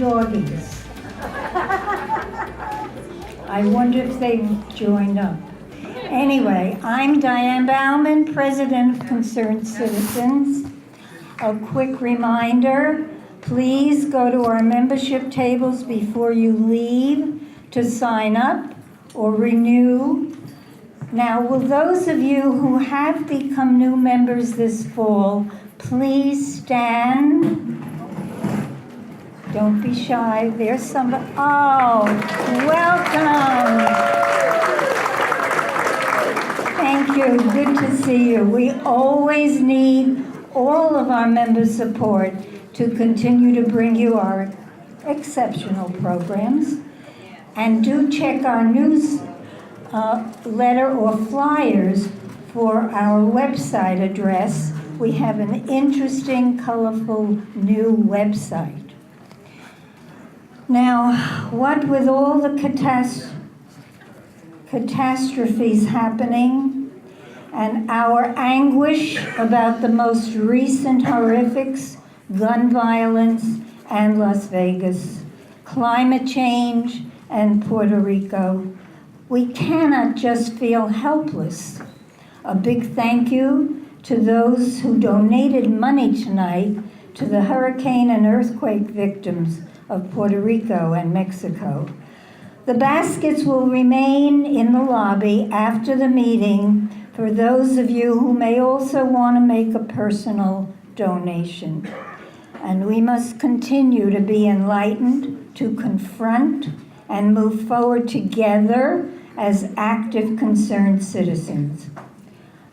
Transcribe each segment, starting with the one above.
doggies. I wonder if they've joined up. Anyway, I'm Diane Bauman, President of Concerned Citizens. A quick reminder, please go to our membership tables before you leave to sign up or renew. Now, will those of you who have become new members this fall, please stand. Don't be shy. There's somebody. Oh, welcome. Thank you. Good to see you. We always need all of our members' support to continue to bring you our exceptional programs. And do check our newsletter or flyers for our website address. We have an interesting, colorful new website. Now, what with all the catastrophes happening and our anguish about the most recent horrifics, gun violence and Las Vegas, climate change and Puerto Rico, we cannot just feel helpless. A big thank you to those who donated money tonight to the hurricane and earthquake victims of Puerto Rico and Mexico. The baskets will remain in the lobby after the meeting for those of you who may also want to make a personal donation. And we must continue to be enlightened, to confront and move forward together as active, concerned citizens.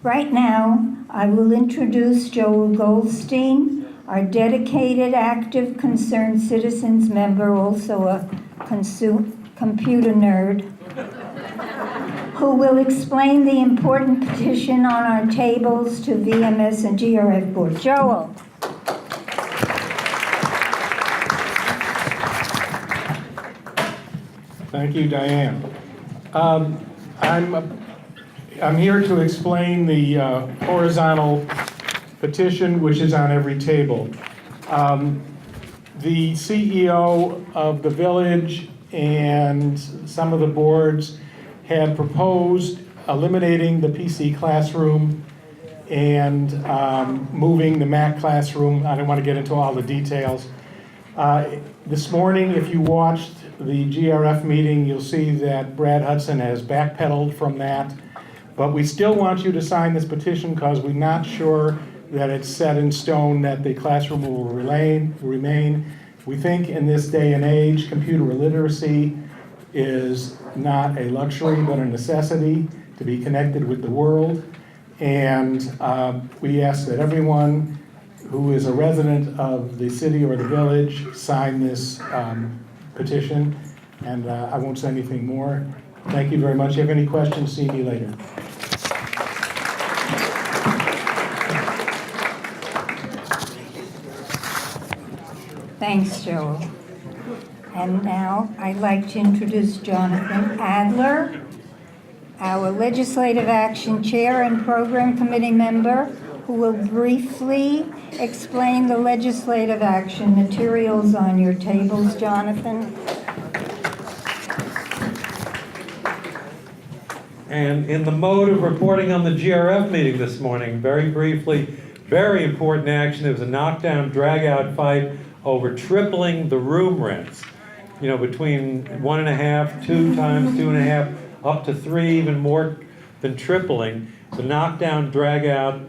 Right now, I will introduce Joel Goldstein, our dedicated, active, concerned citizens member, also a computer nerd, who will explain the important petition on our tables to VMS and GRF board. Joel. Thank you, Diane. I'm here to explain the horizontal petition, which is on every table. The CEO of the village and some of the boards had proposed eliminating the PC classroom and moving the Mac classroom. I don't want to get into all the details. This morning, if you watched the GRF meeting, you'll see that Brad Hudson has backpedaled from that. But we still want you to sign this petition because we're not sure that it's set in stone that the classroom will remain. We think in this day and age, computer literacy is not a luxury but a necessity to be connected with the world. And we ask that everyone who is a resident of the city or the village sign this petition. And I won't say anything more. Thank you very much. If you have any questions, see me later. Thanks, Joel. And now I'd like to introduce Jonathan Adler, our Legislative Action Chair and Program Committee member, who will briefly explain the legislative action materials on your tables. Jonathan. And in the mode of reporting on the GRF meeting this morning, very briefly, very important action. There was a knockdown, drag-out fight over tripling the room rents. You know, between 1.5, 2 times 2.5, up to 3, even more than tripling. The knockdown, drag-out,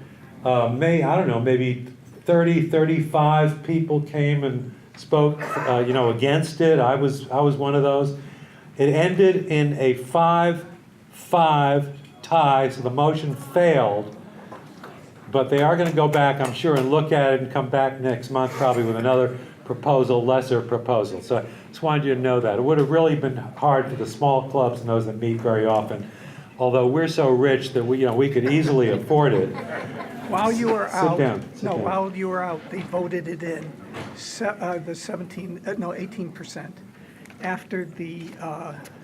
maybe 30, 35 people came and spoke, against it. I was one of those. It ended in a 5-5 tie, so the motion failed. But they are going to go back, I'm sure, and look at it and come back next month probably with another proposal, lesser proposal. So I just wanted you to know that. It would have really been hard for the small clubs and those that meet very often, although we're so rich that we could easily afford it. While you were out, While you were out, they voted it in, the 18%. After the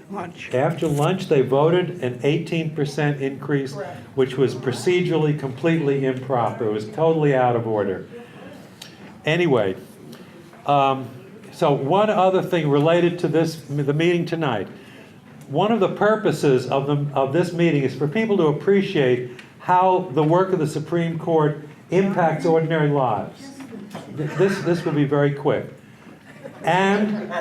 lunch. After lunch, they voted an 18% increase, which was procedurally completely improper. It was totally out of order. Anyway, So one other thing related to the meeting tonight. One of the purposes of this meeting is for people to appreciate how the work of the Supreme Court impacts ordinary lives. This will be very quick. And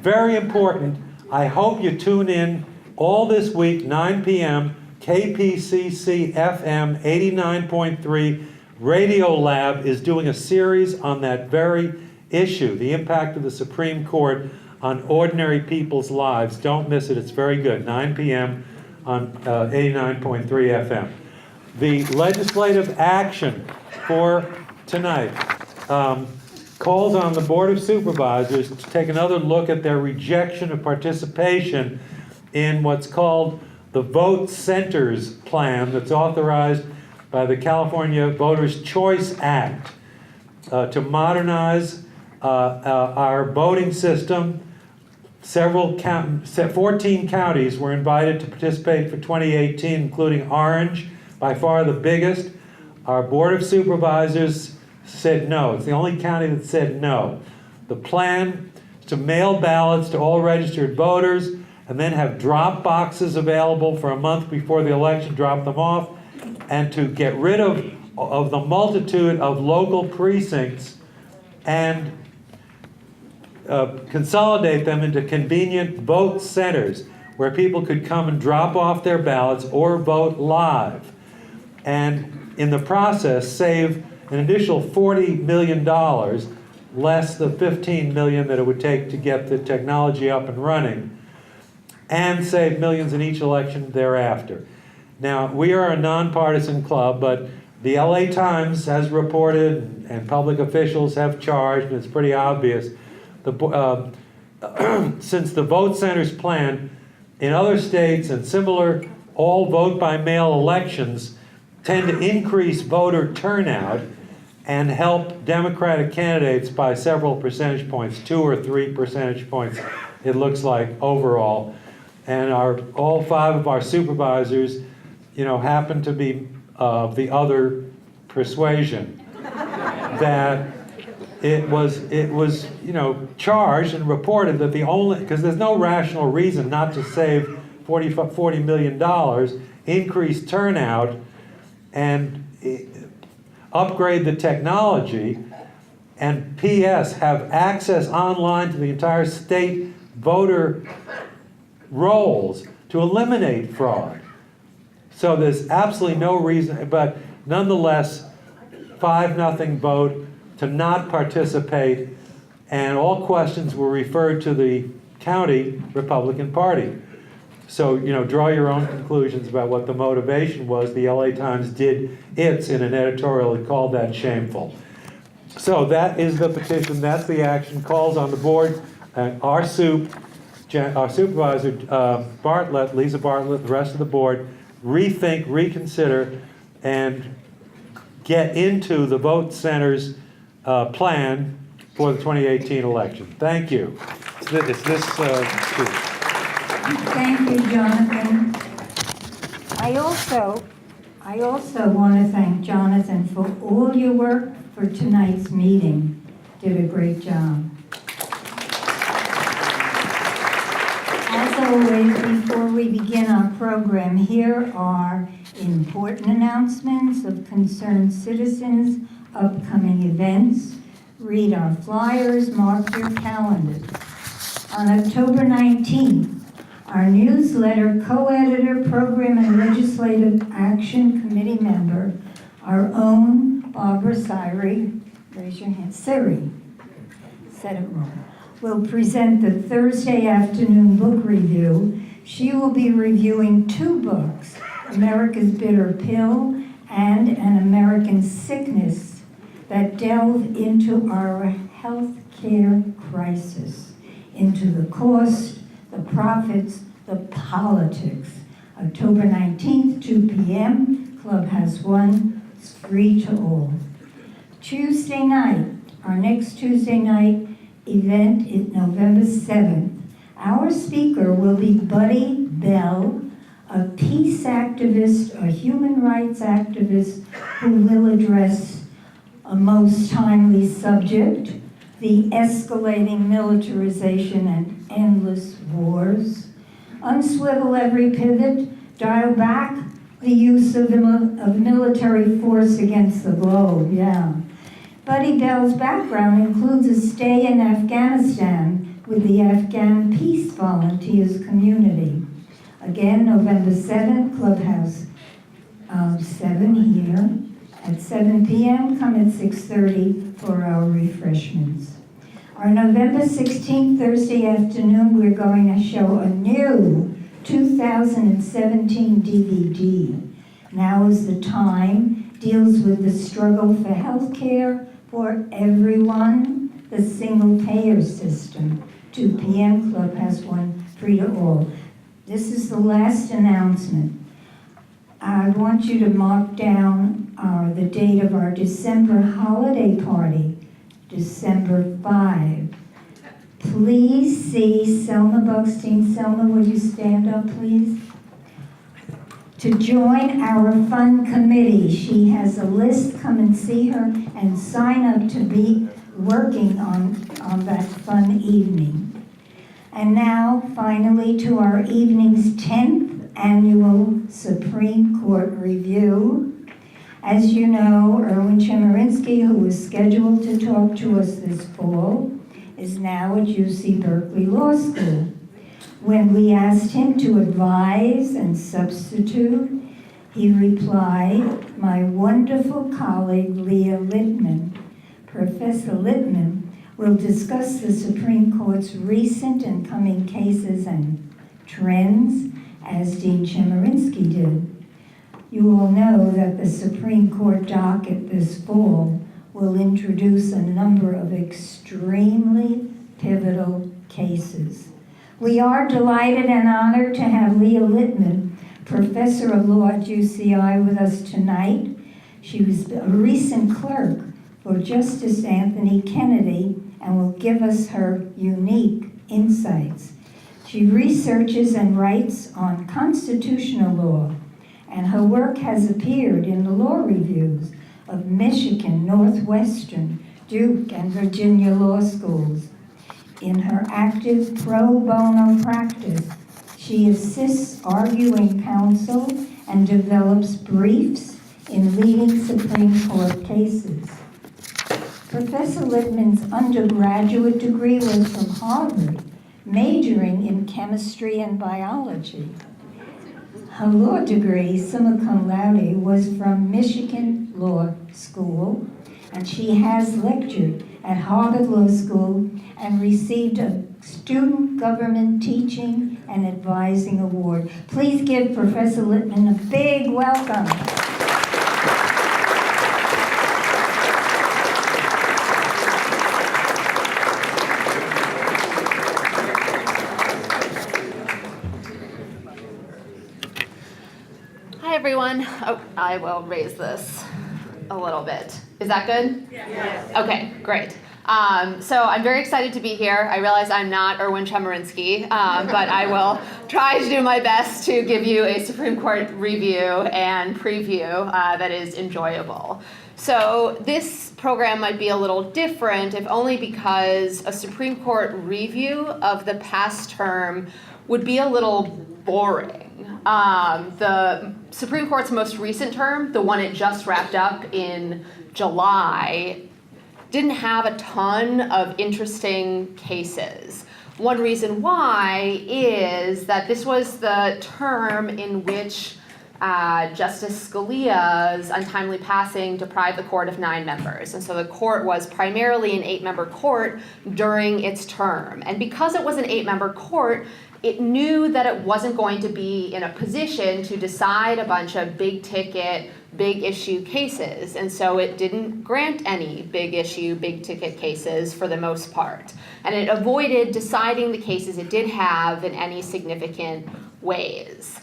very important, I hope you tune in all this week, 9 p.m., KPCC FM 89.3 Radio Lab is doing a series on that very issue, the impact of the Supreme Court on ordinary people's lives. Don't miss it, it's very good, 9 p.m. on 89.3 FM. The legislative action for tonight calls on the Board of Supervisors to take another look at their rejection of participation in what's called the Vote Centers Plan that's authorized by the California Voters' Choice Act to modernize our voting system. 14 counties were invited to participate for 2018, including Orange, by far the biggest. Our Board of Supervisors said no. It's the only county that said no. The plan is to mail ballots to all registered voters and then have drop boxes available for a month before the election, drop them off, and to get rid of the multitude of local precincts and consolidate them into convenient vote centers where people could come and drop off their ballots or vote live. And in the process, save an additional $40 million, less the $15 million that it would take to get the technology up and running, and save millions in each election thereafter. Now, we are a nonpartisan club, but the LA Times has reported, and public officials have charged, and it's pretty obvious, since the Vote Centers plan in other states and similar all vote-by-mail elections tend to increase voter turnout and help Democratic candidates by several percentage points, 2 or 3 percentage points, it looks like, overall. And all 5 of our supervisors, happen to be of the other persuasion, that it was charged and reported that because there's no rational reason not to save $40 million, increase turnout, and upgrade the technology, and P.S. have access online to the entire state voter rolls to eliminate fraud. So there's absolutely no reason, but nonetheless, 5-0 vote to not participate, and all questions were referred to the county Republican Party. So, draw your own conclusions about what the motivation was. The LA Times did its in an editorial that called that shameful. So that is the petition, that's the action, calls on the board, our supervisor, Bartlett, Lisa Bartlett, the rest of the board, rethink, reconsider, and get into the vote centers plan for the 2018 election. Thank you. It's this Thank you, Jonathan. I also want to thank Jonathan for all your work for tonight's meeting. Did a great job. As always, before we begin our program, here are important announcements of concerned citizens, upcoming events. Read our flyers, mark your calendars. On October 19th, our newsletter co-editor, program and legislative action committee member, our own Barbara Siri, raise your hand, Siri, said it wrong, will present the Thursday afternoon book review. She will be reviewing 2 books, America's Bitter Pill and An American Sickness, that delve into our health care crisis, into the cost, the profits, the politics. October 19th, 2 p.m., Clubhouse 1, it's free to all. Tuesday night, our next Tuesday night event is November 7th. Our speaker will be Buddy Bell, a peace activist, a human rights activist who will address a most timely subject, the escalating militarization and endless wars, unswivel every pivot, dial back the use of military force against the globe, yeah. Buddy Bell's background includes a stay in Afghanistan with the Afghan Peace Volunteers community. Again, November 7th, Clubhouse 7 here. At 7 p.m., come at 6:30 for our refreshments. Our November 16th, Thursday afternoon, we're going to show a new 2017 DVD. Now is the Time deals with the struggle for health care for everyone, the single-payer system. 2 p.m., Clubhouse 1, free to all. This is the last announcement. I want you to mark down the date of our December holiday party, December 5. Please see Selma Buckstein. Selma, would you stand up, please? To join our fun committee. She has a list. Come and see her and sign up to be working on that fun evening. And now, finally, to our evening's 10th annual Supreme Court review. As you know, Erwin Chemerinsky, who was scheduled to talk to us this fall, is now at UC Berkeley Law School. When we asked him to advise and substitute, he replied, "My wonderful colleague Leah Littman, Professor Littman, will discuss the Supreme Court's recent and coming cases and trends, as Dean Chemerinsky did. You all know that the Supreme Court docket this fall will introduce a number of extremely pivotal cases. We are delighted and honored to have Leah Littman, Professor of Law at UCI, with us tonight. She was a recent clerk for Justice Anthony Kennedy and will give us her unique insights. She researches and writes on constitutional law, and her work has appeared in the law reviews of Michigan, Northwestern, Duke, and Virginia law schools. In her active pro bono practice, she assists arguing counsel and develops briefs in leading Supreme Court cases. Professor Littman's undergraduate degree was from Harvard, majoring in chemistry and biology. Her law degree, summa cum laude, was from Michigan Law School, and she has lectured at Harvard Law School and received a Student Government Teaching and Advising Award. Please give Professor Littman a big welcome. Hi, everyone. Oh, I will raise this a little bit. Is that good? Yes. Okay, great. So I'm very excited to be here. I realize I'm not Erwin Chemerinsky, but I will try to do my best to give you a Supreme Court review and preview that is enjoyable. So this program might be a little different, if only because a Supreme Court review of the past term would be a little boring. The Supreme Court's most recent term, the one it just wrapped up in July, didn't have a ton of interesting cases. One reason why is that this was the term in which Justice Scalia's untimely passing deprived the court of 9 members. And so the court was primarily an 8-member court during its term. And because it was an 8-member court, it knew that it wasn't going to be in a position to decide a bunch of big ticket, big issue cases. And so it didn't grant any big issue, big ticket cases for the most part. And it avoided deciding the cases it did have in any significant ways.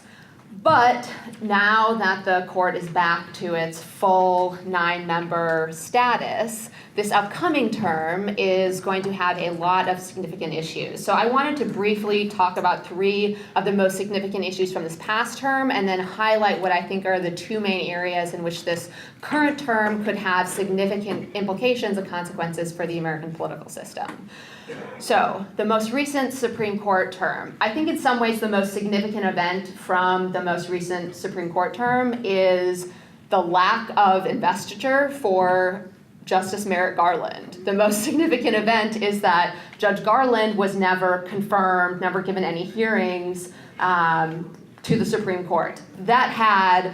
But now that the court is back to its full 9-member status, this upcoming term is going to have a lot of significant issues. So I wanted to briefly talk about 3 of the most significant issues from this past term, and then highlight what I think are the 2 main areas in which this current term could have significant implications and consequences for the American political system. So, the most recent Supreme Court term. I think in some ways the most significant event from the most recent Supreme Court term is the lack of investiture for Justice Merrick Garland. The most significant event is that Judge Garland was never confirmed, never given any hearings to the Supreme Court. That had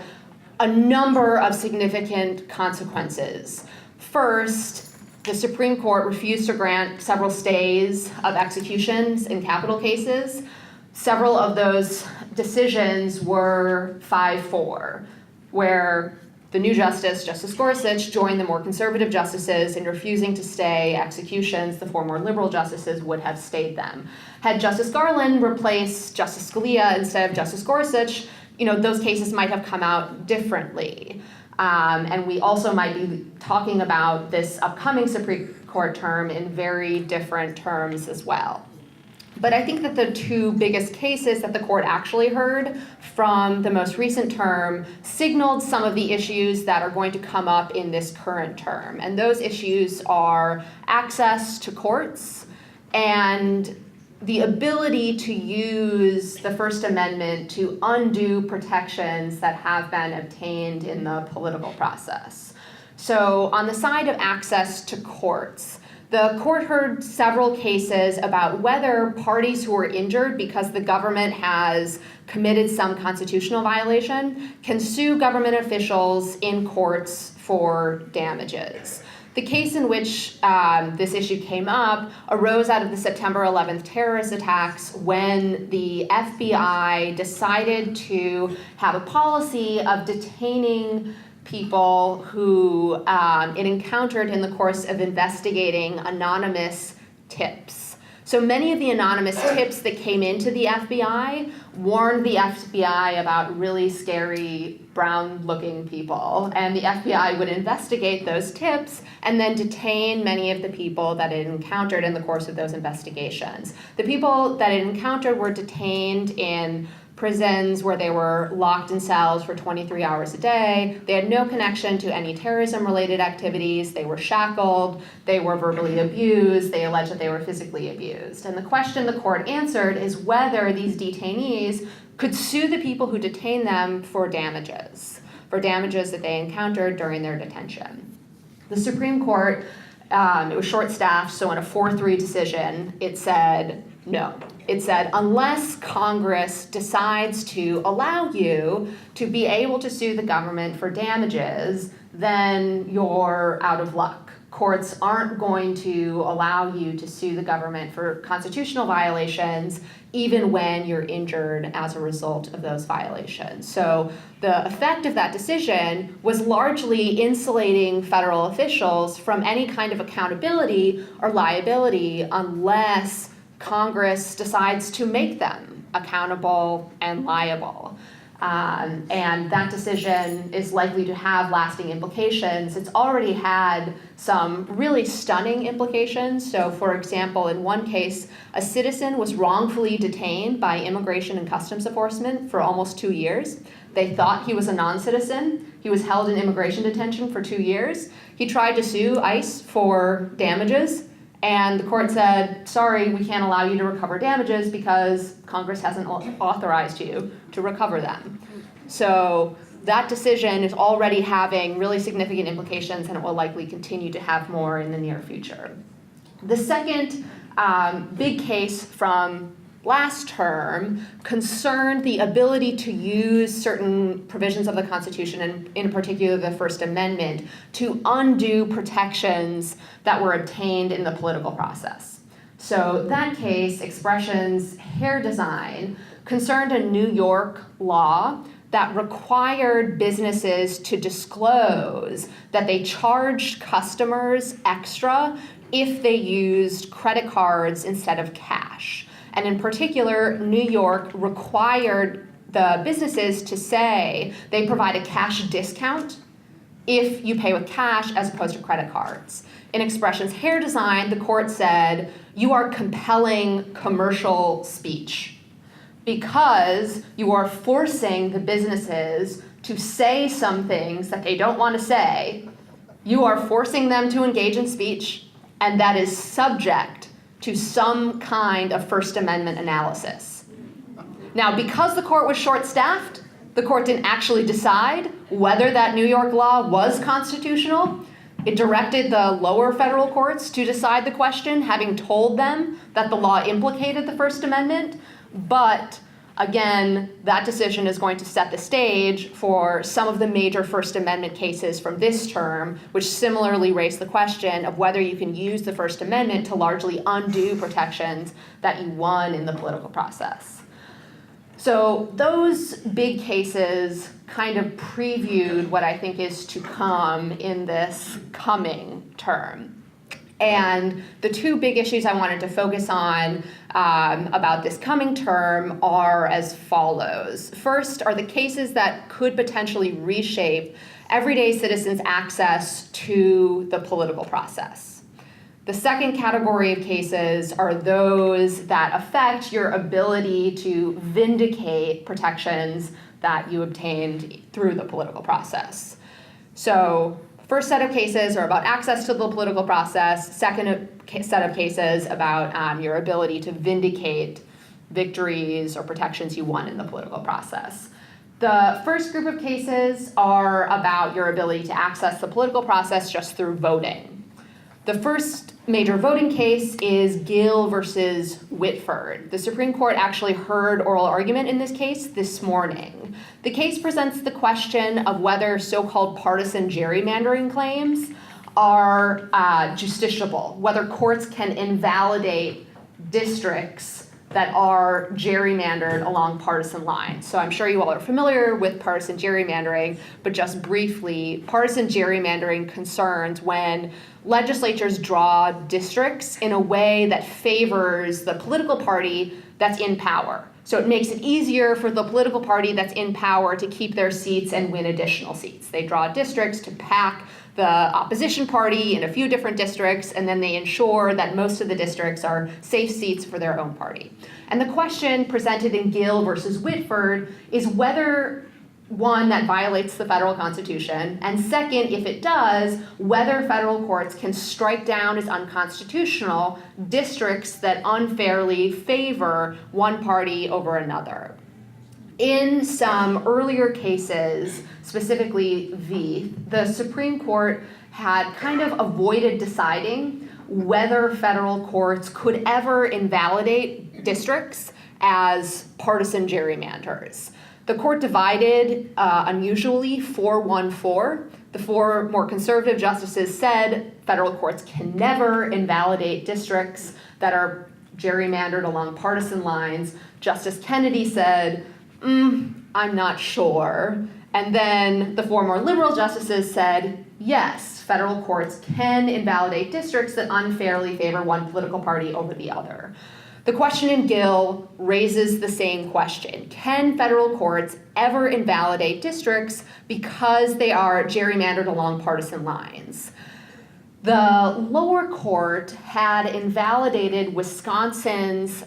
a number of significant consequences. First, the Supreme Court refused to grant several stays of executions in capital cases. Several of those decisions were 5-4, where the new justice, Justice Gorsuch, joined the more conservative justices in refusing to stay executions. The 4 more liberal justices would have stayed them. Had Justice Garland replaced Justice Scalia instead of Justice Gorsuch, those cases might have come out differently. And we also might be talking about this upcoming Supreme Court term in very different terms as well. But I think that the 2 biggest cases that the court actually heard from the most recent term signaled some of the issues that are going to come up in this current term. And those issues are access to courts and the ability to use the First Amendment to undo protections that have been obtained in the political process. So on the side of access to courts, the court heard several cases about whether parties who are injured because the government has committed some constitutional violation can sue government officials in courts for damages. The case in which this issue came up arose out of the September 11th terrorist attacks when the FBI decided to have a policy of detaining people who it encountered in the course of investigating anonymous tips. So many of the anonymous tips that came into the FBI warned the FBI about really scary brown-looking people, and the FBI would investigate those tips and then detain many of the people that it encountered in the course of those investigations. The people that it encountered were detained in prisons where they were locked in cells for 23 hours a day. They had no connection to any terrorism-related activities. They were shackled. They were verbally abused. They alleged that they were physically abused. And the question the court answered is whether these detainees could sue the people who detained them for damages that they encountered during their detention. The Supreme Court, it was short-staffed, so in a 4-3 decision, it said no. It said, unless Congress decides to allow you to be able to sue the government for damages, then you're out of luck. Courts aren't going to allow you to sue the government for constitutional violations, even when you're injured as a result of those violations. So the effect of that decision was largely insulating federal officials from any kind of accountability or liability unless Congress decides to make them accountable and liable. And that decision is likely to have lasting implications. It's already had some really stunning implications. So, for example, in one case, a citizen was wrongfully detained by Immigration and Customs Enforcement for almost 2 years. They thought he was a non-citizen. He was held in immigration detention for 2 years. He tried to sue ICE for damages. And the court said, sorry, we can't allow you to recover damages because Congress hasn't authorized you to recover them. So that decision is already having really significant implications, and it will likely continue to have more in the near future. The second big case from last term concerned the ability to use certain provisions of the Constitution, and in particular the First Amendment, to undo protections that were obtained in the political process. So that case, Expressions Hair Design, concerned a New York law that required businesses to disclose that they charged customers extra if they used credit cards instead of cash. And in particular, New York required the businesses to say they provide a cash discount if you pay with cash as opposed to credit cards. In Expressions Hair Design, the court said, you are compelling commercial speech because you are forcing the businesses to say some things that they don't want to say. You are forcing them to engage in speech, and that is subject to some kind of First Amendment analysis. Now, because the court was short-staffed, the court didn't actually decide whether that New York law was constitutional. It directed the lower federal courts to decide the question, having told them that the law implicated the First Amendment. But again, that decision is going to set the stage for some of the major First Amendment cases from this term, which similarly raise the question of whether you can use the First Amendment to largely undo protections that you won in the political process. So those big cases kind of previewed what I think is to come in this coming term. And the two big issues I wanted to focus on about this coming term are as follows. First are the cases that could potentially reshape everyday citizens' access to the political process. The second category of cases are those that affect your ability to vindicate protections that you obtained through the political process. So, first set of cases are about access to the political process. Second set of cases about your ability to vindicate victories or protections you won in the political process. The first group of cases are about your ability to access the political process just through voting. The first major voting case is Gill versus Whitford. The Supreme Court actually heard oral argument in this case this morning. The case presents the question of whether so-called partisan gerrymandering claims are justiciable, whether courts can invalidate districts that are gerrymandered along partisan lines. So I'm sure you all are familiar with partisan gerrymandering, but just briefly, partisan gerrymandering concerns when legislatures draw districts in a way that favors the political party that's in power. So it makes it easier for the political party that's in power to keep their seats and win additional seats. They draw districts to pack the opposition party in a few different districts, and then they ensure that most of the districts are safe seats for their own party. And the question presented in Gill versus Whitford is whether, one, that violates the federal constitution, and second, if it does, whether federal courts can strike down as unconstitutional districts that unfairly favor one party over another. In some earlier cases, specifically the Supreme Court had kind of avoided deciding whether federal courts could ever invalidate districts as partisan gerrymanders. The court divided unusually 4-1-4. The four more conservative justices said federal courts can never invalidate districts that are gerrymandered along partisan lines. Justice Kennedy said, I'm not sure. And then the four more liberal justices said, yes, federal courts can invalidate districts that unfairly favor one political party over the other. The question in Gill raises the same question. Can federal courts ever invalidate districts because they are gerrymandered along partisan lines? The lower court had invalidated Wisconsin's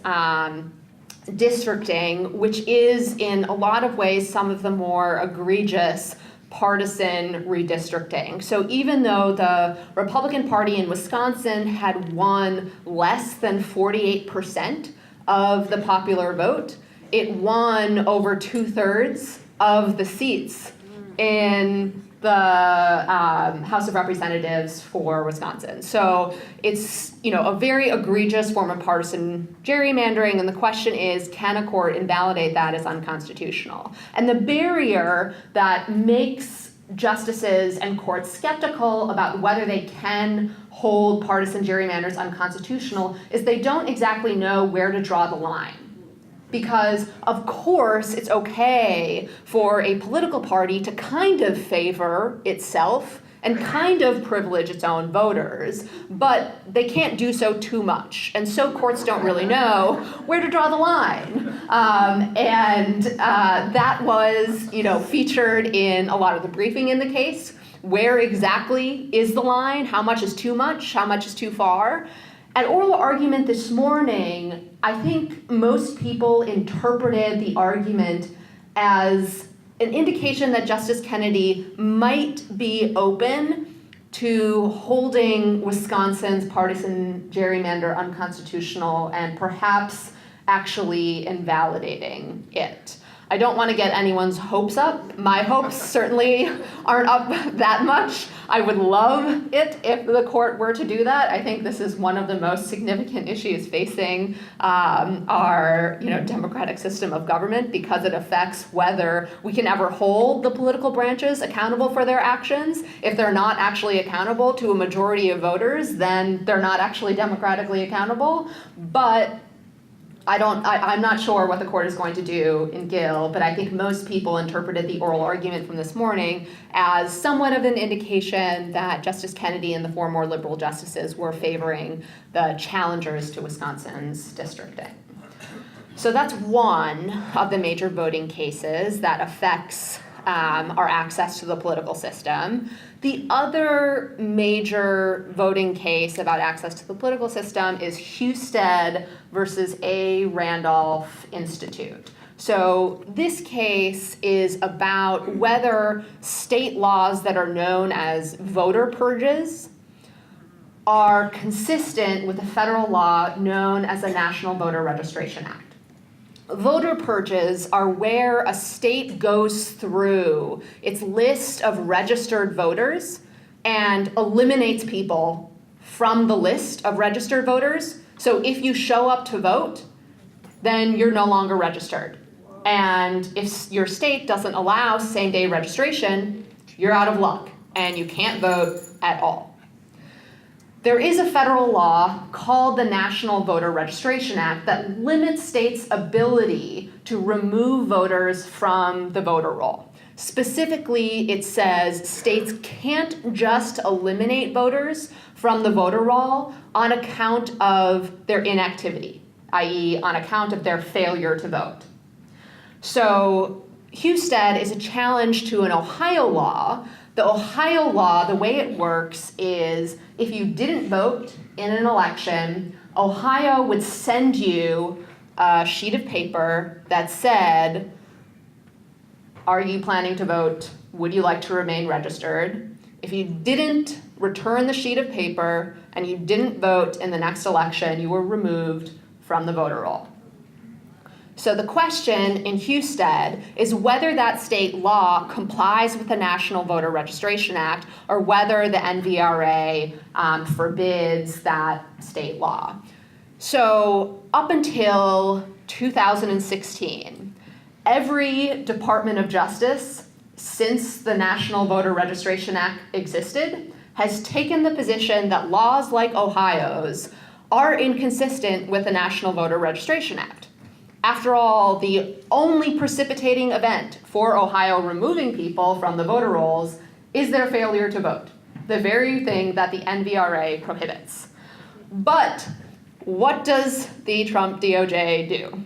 districting, which is in a lot of ways some of the more egregious partisan redistricting. So even though the Republican Party in Wisconsin had won less than 48% of the popular vote, it won over 2/3 of the seats in the House of Representatives for Wisconsin. So it's, a very egregious form of partisan gerrymandering, and the question is, can a court invalidate that as unconstitutional? And the barrier that makes justices and courts skeptical about whether they can hold partisan gerrymanders unconstitutional is they don't exactly know where to draw the line. Because, of course, it's okay for a political party to kind of favor itself and kind of privilege its own voters, but they can't do so too much. And so courts don't really know where to draw the line. That was, featured in a lot of the briefing in the case. Where exactly is the line? How much is too much? How much is too far? At oral argument this morning, I think most people interpreted the argument as an indication that Justice Kennedy might be open to holding Wisconsin's partisan gerrymander unconstitutional and perhaps actually invalidating it. I don't want to get anyone's hopes up. My hopes certainly aren't up that much. I would love it if the court were to do that. I think this is one of the most significant issues facing our democratic system of government, because it affects whether we can ever hold the political branches accountable for their actions. If they're not actually accountable to a majority of voters, then they're not actually democratically accountable. But I'm not sure what the court is going to do in Gill, but I think most people interpreted the oral argument from this morning as somewhat of an indication that Justice Kennedy and the 4 more liberal justices were favoring the challengers to Wisconsin's districting. So that's one of the major voting cases that affects our access to the political system. The other major voting case about access to the political system is Husted versus A. Randolph Institute. So this case is about whether state laws that are known as voter purges are consistent with the federal law known as the National Voter Registration Act. Voter purges are where a state goes through its list of registered voters and eliminates people from the list of registered voters. So if you show up to vote, then you're no longer registered. And if your state doesn't allow same-day registration, you're out of luck and you can't vote at all. There is a federal law called the National Voter Registration Act that limits states' ability to remove voters from the voter roll. Specifically, it says states can't just eliminate voters from the voter roll on account of their inactivity, i.e. on account of their failure to vote. So Husted is a challenge to an Ohio law. The Ohio law, the way it works is if you didn't vote in an election, Ohio would send you a sheet of paper that said, are you planning to vote? Would you like to remain registered? If you didn't return the sheet of paper and you didn't vote in the next election, you were removed from the voter roll. So the question in Husted is whether that state law complies with the National Voter Registration Act or whether the NVRA forbids that state law. So up until 2016, every Department of Justice since the National Voter Registration Act existed has taken the position that laws like Ohio's are inconsistent with the National Voter Registration Act. After all, the only precipitating event for Ohio removing people from the voter rolls is their failure to vote, the very thing that the NVRA prohibits. But what does the Trump DOJ do?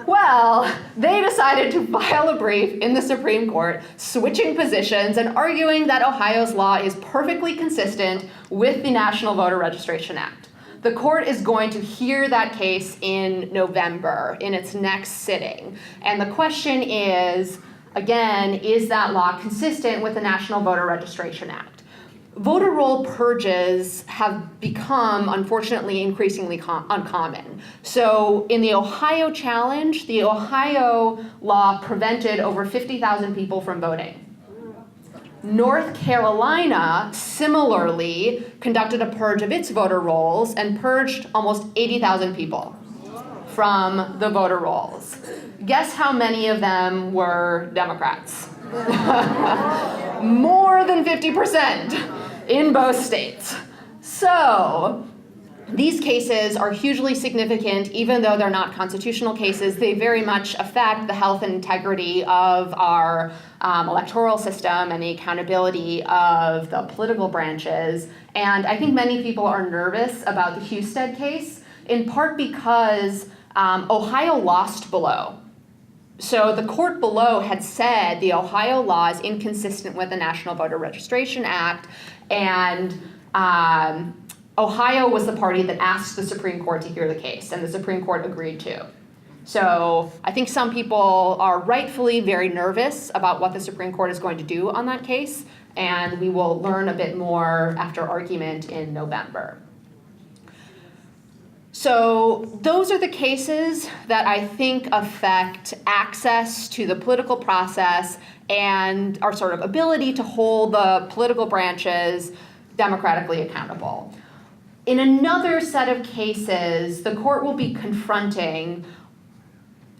Well, they decided to file a brief in the Supreme Court, switching positions and arguing that Ohio's law is perfectly consistent with the National Voter Registration Act. The court is going to hear that case in November in its next sitting. And the question is, again, is that law consistent with the National Voter Registration Act? Voter roll purges have become, unfortunately, increasingly uncommon. So in the Ohio challenge, the Ohio law prevented over 50,000 people from voting. North Carolina similarly conducted a purge of its voter rolls and purged almost 80,000 people from the voter rolls. Guess how many of them were Democrats? More than 50% in both states. So These cases are hugely significant, even though they're not constitutional cases. They very much affect the health and integrity of our electoral system and the accountability of the political branches. And I think many people are nervous about the Husted case, in part because Ohio lost below. So the court below had said the Ohio law is inconsistent with the National Voter Registration Act, and Ohio was the party that asked the Supreme Court to hear the case, and the Supreme Court agreed to. So I think some people are rightfully very nervous about what the Supreme Court is going to do on that case, and we will learn a bit more after argument in November. So those are the cases that I think affect access to the political process and our sort of ability to hold the political branches democratically accountable. In another set of cases, the court will be confronting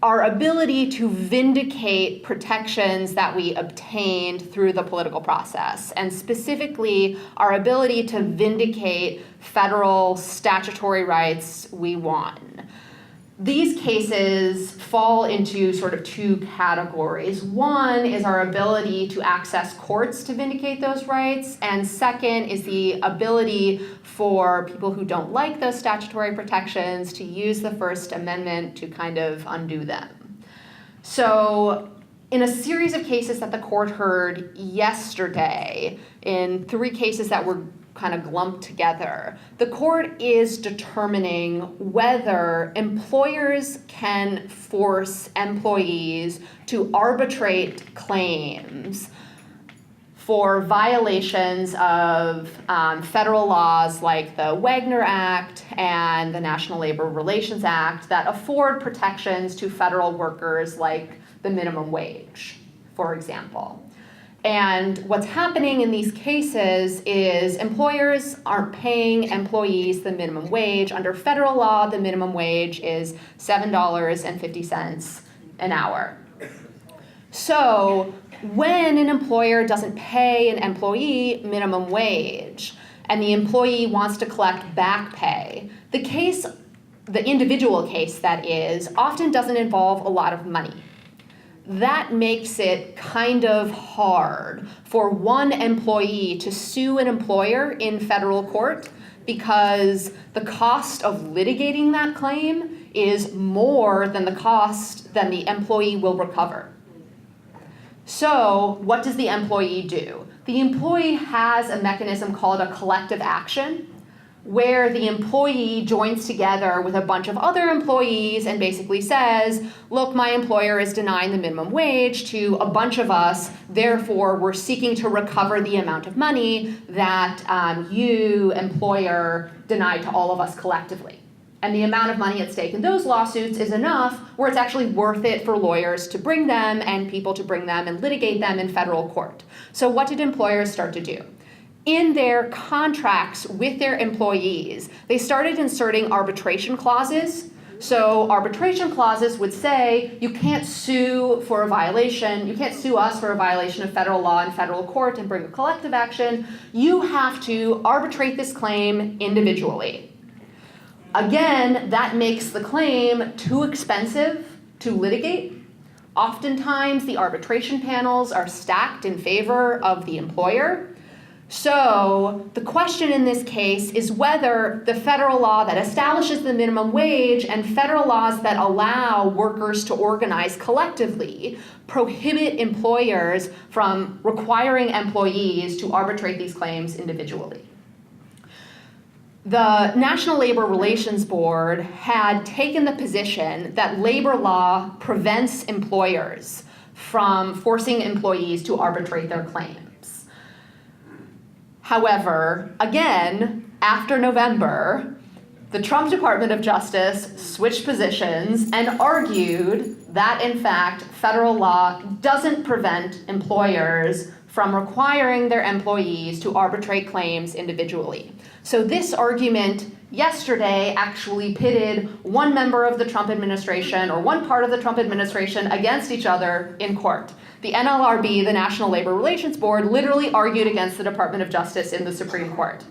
our ability to vindicate protections that we obtained through the political process, and specifically our ability to vindicate federal statutory rights we won. These cases fall into sort of two categories. One is our ability to access courts to vindicate those rights, and second is the ability for people who don't like those statutory protections to use the First Amendment to kind of undo them. So in a series of cases that the court heard yesterday, in 3 cases that were kind of lumped together, the court is determining whether employers can force employees to arbitrate claims for violations of federal laws like the Wagner Act and the National Labor Relations Act that afford protections to federal workers like the minimum wage, for example. And what's happening in these cases is employers aren't paying employees the minimum wage. Under federal law, the minimum wage is $7.50 an hour. So when an employer doesn't pay an employee minimum wage and the employee wants to collect back pay, the individual case that is, often doesn't involve a lot of money. That makes it kind of hard for one employee to sue an employer in federal court because the cost of litigating that claim is more than the cost than the employee will recover. So what does the employee do? The employee has a mechanism called a collective action, where the employee joins together with a bunch of other employees and basically says, look, my employer is denying the minimum wage to a bunch of us, therefore we're seeking to recover the amount of money that you, employer, denied to all of us collectively. And the amount of money at stake in those lawsuits is enough where it's actually worth it for lawyers to bring them and people to bring them and litigate them in federal court. So what did employers start to do? In their contracts with their employees, they started inserting arbitration clauses. So arbitration clauses would say, you can't sue for a violation, you can't sue us for a violation of federal law in federal court and bring a collective action. You have to arbitrate this claim individually. Again, that makes the claim too expensive to litigate. Oftentimes, the arbitration panels are stacked in favor of the employer. So the question in this case is whether the federal law that establishes the minimum wage and federal laws that allow workers to organize collectively prohibit employers from requiring employees to arbitrate these claims individually. The National Labor Relations Board had taken the position that labor law prevents employers from forcing employees to arbitrate their claims. However, again, after November, the Trump Department of Justice switched positions and argued that, in fact, federal law doesn't prevent employers from requiring their employees to arbitrate claims individually. So this argument yesterday actually pitted one member of the Trump administration or one part of the Trump administration against each other in court. The NLRB, the National Labor Relations Board, literally argued against the Department of Justice in the Supreme Court.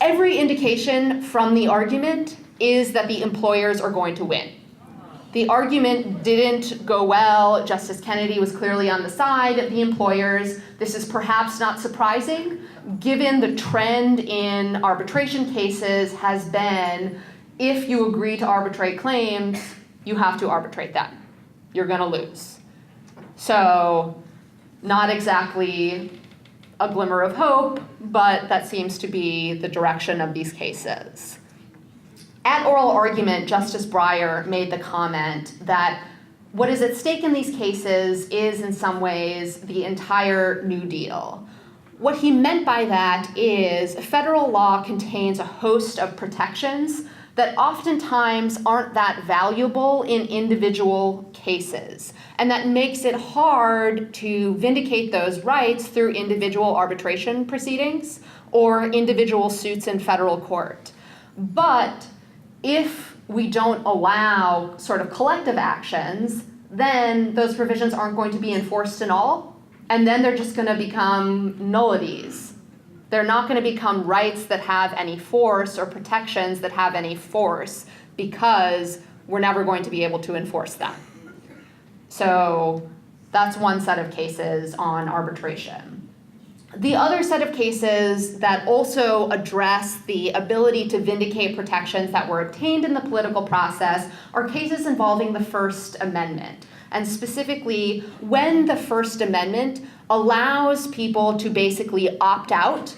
every indication from the argument is that the employers are going to win. The argument didn't go well. Justice Kennedy was clearly on the side of the employers. This is perhaps not surprising, given the trend in arbitration cases has been, if you agree to arbitrate claims, you have to arbitrate them. You're gonna lose. So, not exactly a glimmer of hope, but that seems to be the direction of these cases. At oral argument, Justice Breyer made the comment that what is at stake in these cases is, in some ways, the entire New Deal. What he meant by that is federal law contains a host of protections that oftentimes aren't that valuable in individual cases, and that makes it hard to vindicate those rights through individual arbitration proceedings or individual suits in federal court. But if we don't allow sort of collective actions, then those provisions aren't going to be enforced at all, and then they're just going to become nullities. They're not going to become rights that have any force or protections that have any force because we're never going to be able to enforce them. So that's one set of cases on arbitration. The other set of cases that also address the ability to vindicate protections that were obtained in the political process are cases involving the First Amendment, and specifically when the First Amendment allows people to basically opt out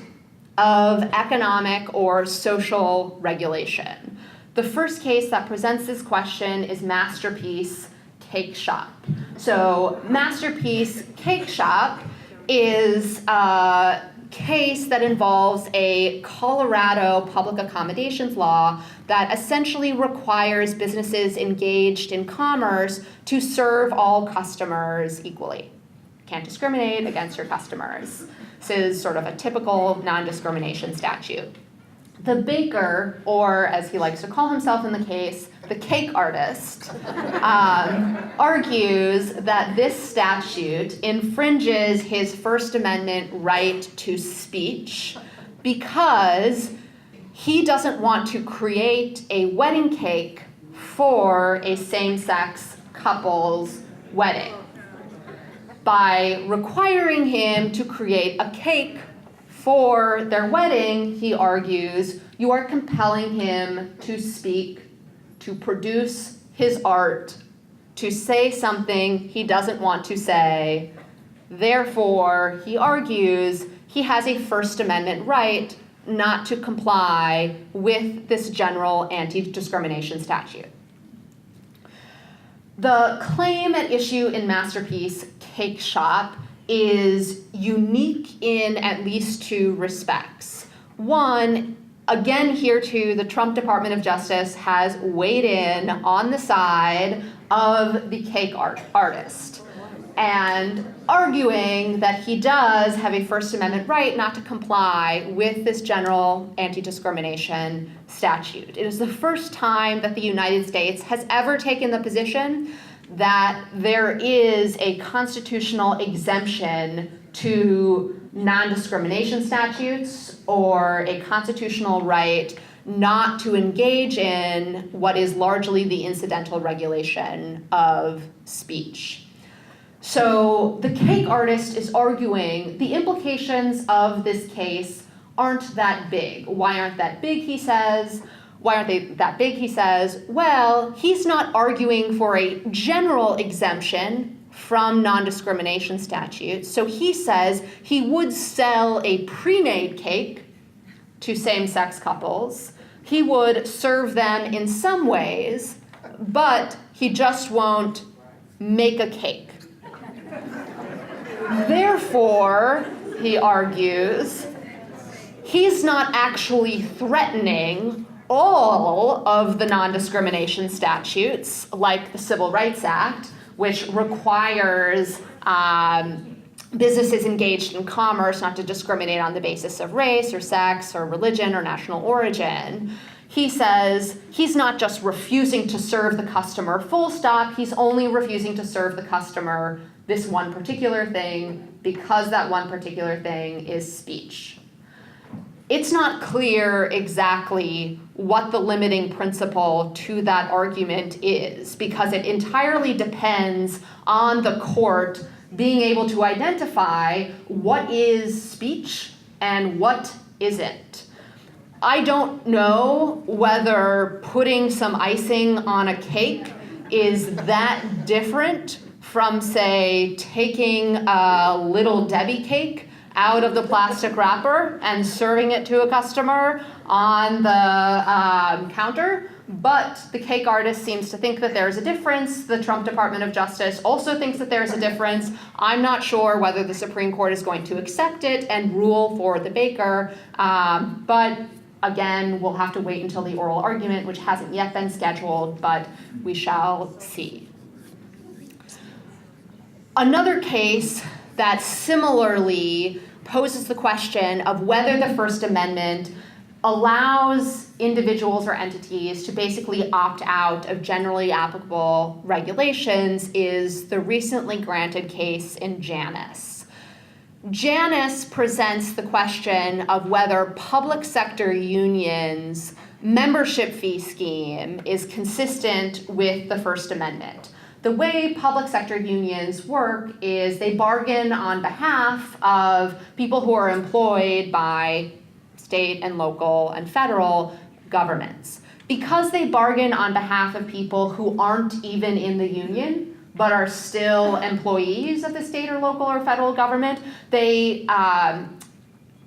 of economic or social regulation. The first case that presents this question is Masterpiece Cake Shop. So Masterpiece Cake Shop is a case that involves a Colorado public accommodations law that essentially requires businesses engaged in commerce to serve all customers equally. Can't discriminate against your customers. This is sort of a typical non-discrimination statute. The baker, or as he likes to call himself in the case, the cake artist, argues that this statute infringes his First Amendment right to speech because he doesn't want to create a wedding cake for a same-sex couple's wedding. By requiring him to create a cake for their wedding, he argues, you are compelling him to speak, to produce his art, to say something he doesn't want to say. Therefore, he argues, he has a First Amendment right not to comply with this general anti-discrimination statute. The claim at issue in Masterpiece Cake Shop is unique in at least two respects. One, again here too, the Trump Department of Justice has weighed in on the side of the cake artist and arguing that he does have a First Amendment right not to comply with this general anti-discrimination statute. It is the first time that the United States has ever taken the position that there is a constitutional exemption to non-discrimination statutes or a constitutional right not to engage in what is largely the incidental regulation of speech. So the cake artist is arguing the implications of this case aren't that big. Why aren't that big, he says? Why aren't they that big, he says? Well, he's not arguing for a general exemption from non-discrimination statutes. So he says he would sell a pre-made cake to same-sex couples. He would serve them in some ways, but he just won't make a cake. Therefore, he argues, he's not actually threatening all of the non-discrimination statutes, like the Civil Rights Act, which requires businesses engaged in commerce not to discriminate on the basis of race or sex or religion or national origin. He says he's not just refusing to serve the customer full stop, he's only refusing to serve the customer this one particular thing because that one particular thing is speech. it's not clear exactly what the limiting principle to that argument is, because it entirely depends on the court being able to identify what is speech and what isn't. I don't know whether putting some icing on a cake is that different from, say, taking a Little Debbie cake out of the plastic wrapper and serving it to a customer on the counter. But the cake artist seems to think that there's a difference. The Trump Department of Justice also thinks that there's a difference. I'm not sure whether the Supreme Court is going to accept it and rule for the baker. But again, we'll have to wait until the oral argument, which hasn't yet been scheduled, but we shall see. Another case that similarly poses the question of whether the First Amendment allows individuals or entities to basically opt out of generally applicable regulations is the recently granted case in Janus. Janus presents the question of whether public sector unions' membership fee scheme is consistent with the First Amendment. The way public sector unions work is they bargain on behalf of people who are employed by state and local and federal governments. Because they bargain on behalf of people who aren't even in the union, but are still employees of the state or local or federal government, they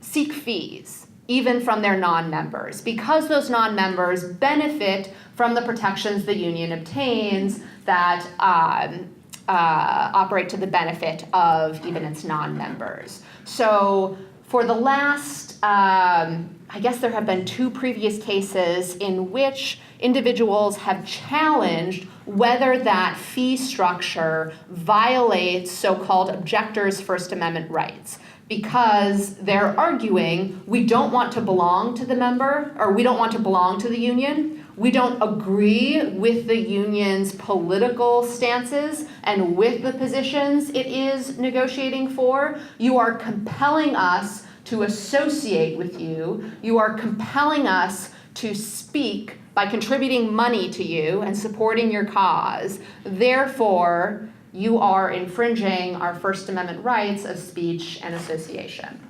seek fees, even from their non-members, because those non-members benefit from the protections the union obtains that operate to the benefit of even its non-members. So for the last, I guess there have been 2 previous cases in which individuals have challenged whether that fee structure violates so-called objectors' First Amendment rights, because they're arguing we don't want to belong to the member, or we don't want to belong to the union. We don't agree with the union's political stances and with the positions it is negotiating for. You are compelling us to associate with you. You are compelling us to speak by contributing money to you and supporting your cause. Therefore, you are infringing our First Amendment rights of speech and association.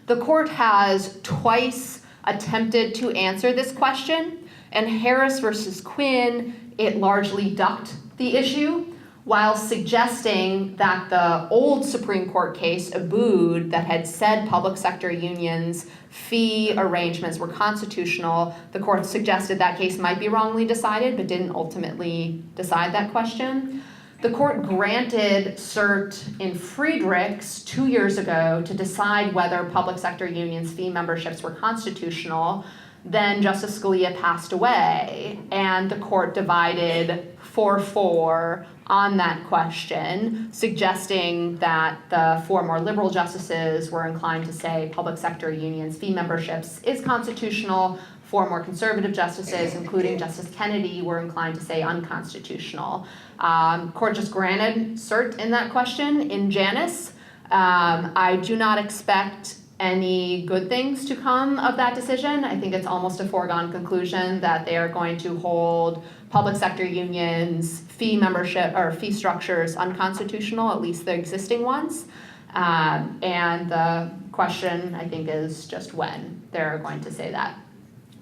The court has twice attempted to answer this question. And Harris versus Quinn, it largely ducked the issue, while suggesting that the old Supreme Court case, Abood, that had said public sector unions' fee arrangements were constitutional, the court suggested that case might be wrongly decided, but didn't ultimately decide that question. The court granted cert in Friedrichs 2 years ago to decide whether public sector unions' fee memberships were constitutional. Then Justice Scalia passed away, and the court divided 4-4 on that question, suggesting that the 4 more liberal justices were inclined to say public sector unions' fee memberships is constitutional. 4 more conservative justices, including Justice Kennedy, were inclined to say unconstitutional. Court just granted cert in that question in Janus. I do not expect any good things to come of that decision. I think it's almost a foregone conclusion that they are going to hold public sector unions' fee membership or fee structures unconstitutional, at least the existing ones. And the question, I think, is just when they're going to say that.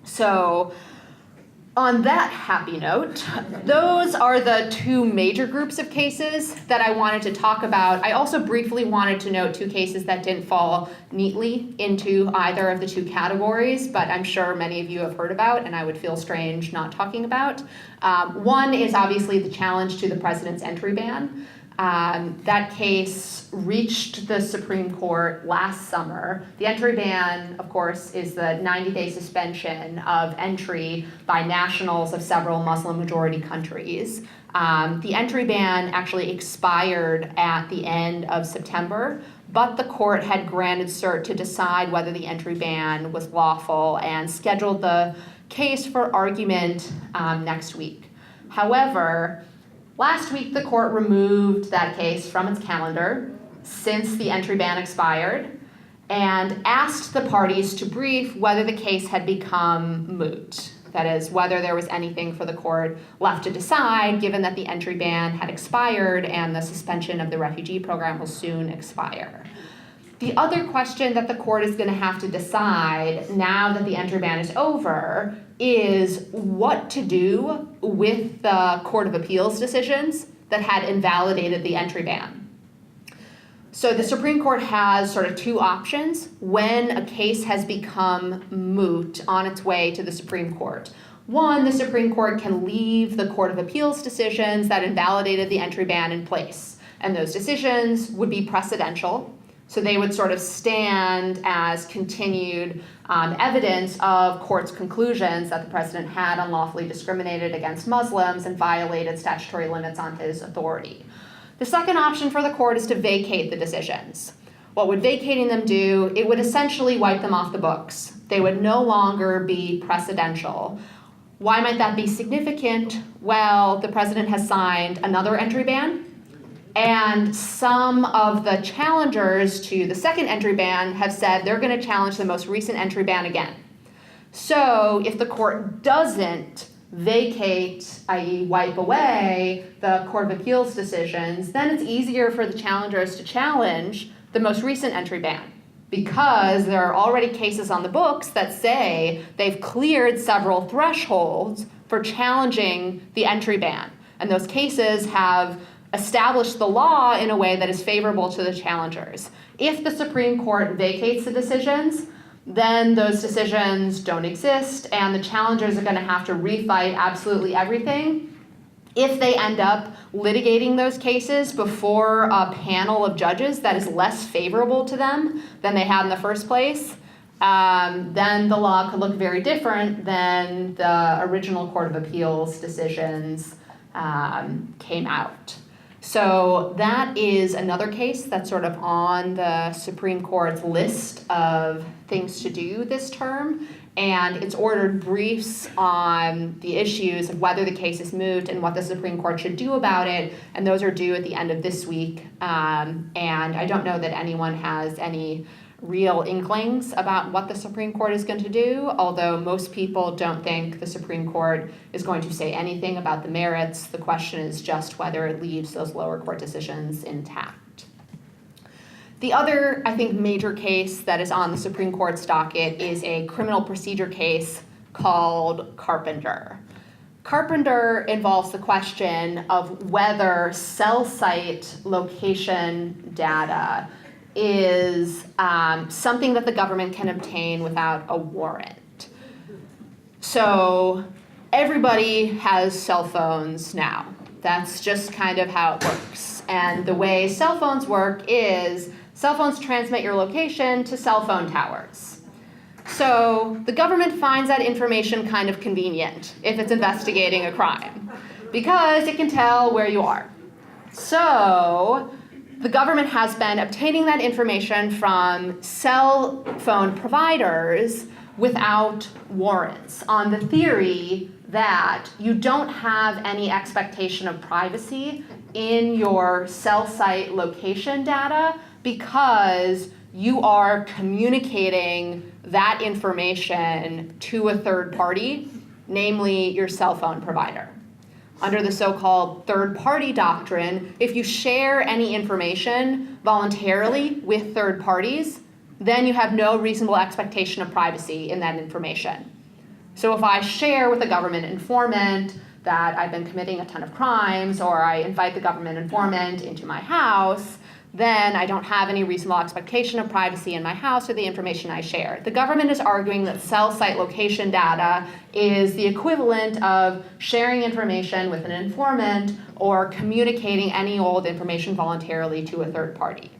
So on that happy note, those are the 2 major groups of cases that I wanted to talk about. I also briefly wanted to note 2 cases that didn't fall neatly into either of the 2 categories, but I'm sure many of you have heard about, and I would feel strange not talking about. One is obviously the challenge to the president's entry ban. That case reached the Supreme Court last summer. The entry ban, of course, is the 90-day suspension of entry by nationals of several Muslim-majority countries. The entry ban actually expired at the end of September, but the court had granted cert to decide whether the entry ban was lawful and scheduled the case for argument next week. However, last week, the court removed that case from its calendar since the entry ban expired, and asked the parties to brief whether the case had become moot. That is, whether there was anything for the court left to decide, given that the entry ban had expired and the suspension of the refugee program will soon expire. The other question that the court is going to have to decide now that the entry ban is over is what to do with the Court of Appeals decisions that had invalidated the entry ban. So the Supreme Court has sort of two options when a case has become moot on its way to the Supreme Court. One, the Supreme Court can leave the Court of Appeals decisions that invalidated the entry ban in place, and those decisions would be precedential. So they would sort of stand as continued evidence of court's conclusions that the president had unlawfully discriminated against Muslims and violated statutory limits on his authority. The second option for the court is to vacate the decisions. What would vacating them do? It would essentially wipe them off the books. They would no longer be precedential. Why might that be significant? Well, the president has signed another entry ban, and some of the challengers to the second entry ban have said they're going to challenge the most recent entry ban again. So if the court doesn't vacate, i.e. wipe away the Court of Appeals decisions, then it's easier for the challengers to challenge the most recent entry ban because there are already cases on the books that say they've cleared several thresholds for challenging the entry ban. And those cases have established the law in a way that is favorable to the challengers. If the Supreme Court vacates the decisions, then those decisions don't exist, and the challengers are going to have to refight absolutely everything. If they end up litigating those cases before a panel of judges that is less favorable to them than they had in the first place, then the law could look very different than the original Court of Appeals decisions came out. So that is another case that's sort of on the Supreme Court's list of things to do this term, and it's ordered briefs on the issues of whether the case is moot and what the Supreme Court should do about it, and those are due at the end of this week. And I don't know that anyone has any real inklings about what the Supreme Court is going to do, although most people don't think the Supreme Court is going to say anything about the merits. The question is just whether it leaves those lower court decisions intact. The other, I think, major case that is on the Supreme Court's docket is a criminal procedure case called Carpenter. Carpenter involves the question of whether cell site location data is something that the government can obtain without a warrant. So everybody has cell phones now. That's just kind of how it works. And the way cell phones work is cell phones transmit your location to cell phone towers. So the government finds that information kind of convenient if it's investigating a crime, because it can tell where you are. So the government has been obtaining that information from cell phone providers without warrants on the theory that you don't have any expectation of privacy in your cell site location data because you are communicating that information to a third party, namely your cell phone provider. Under the so-called third-party doctrine, if you share any information voluntarily with third parties, then you have no reasonable expectation of privacy in that information. So if I share with a government informant that I've been committing a ton of crimes, or I invite the government informant into my house, then I don't have any reasonable expectation of privacy in my house or the information I share. The government is arguing that cell site location data is the equivalent of sharing information with an informant or communicating any old information voluntarily to a third party.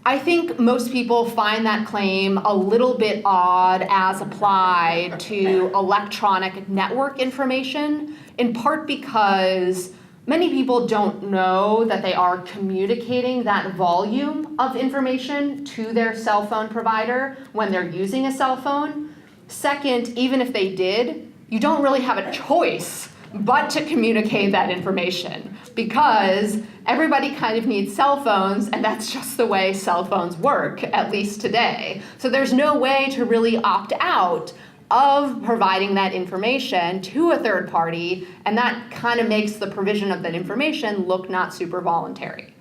I think most people find that claim a little bit odd as applied to electronic network information, in part because many people don't know that they are communicating that volume of information to their cell phone provider when they're using a cell phone. Second, even if they did, you don't really have a choice but to communicate that information, because everybody kind of needs cell phones, and that's just the way cell phones work, at least today. So there's no way to really opt out of providing that information to a third party, and that kind of makes the provision of that information look not super voluntary.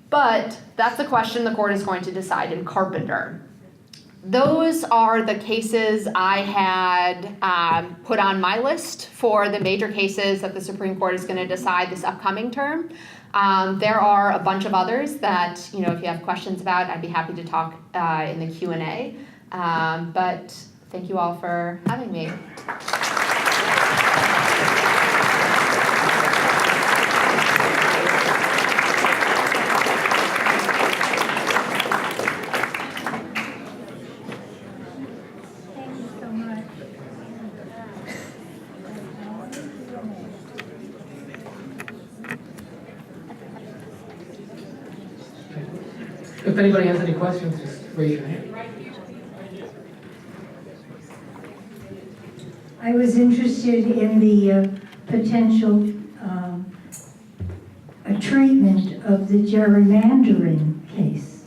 But that's the question the court is going to decide in Carpenter. Those are the cases I had put on my list for the major cases that the Supreme Court is going to decide this upcoming term. There are a bunch of others that, if you have questions about, I'd be happy to talk in the Q&A. But thank you all for having me. If anybody has any questions, just raise your hand. I was interested in the potential treatment of the gerrymandering case.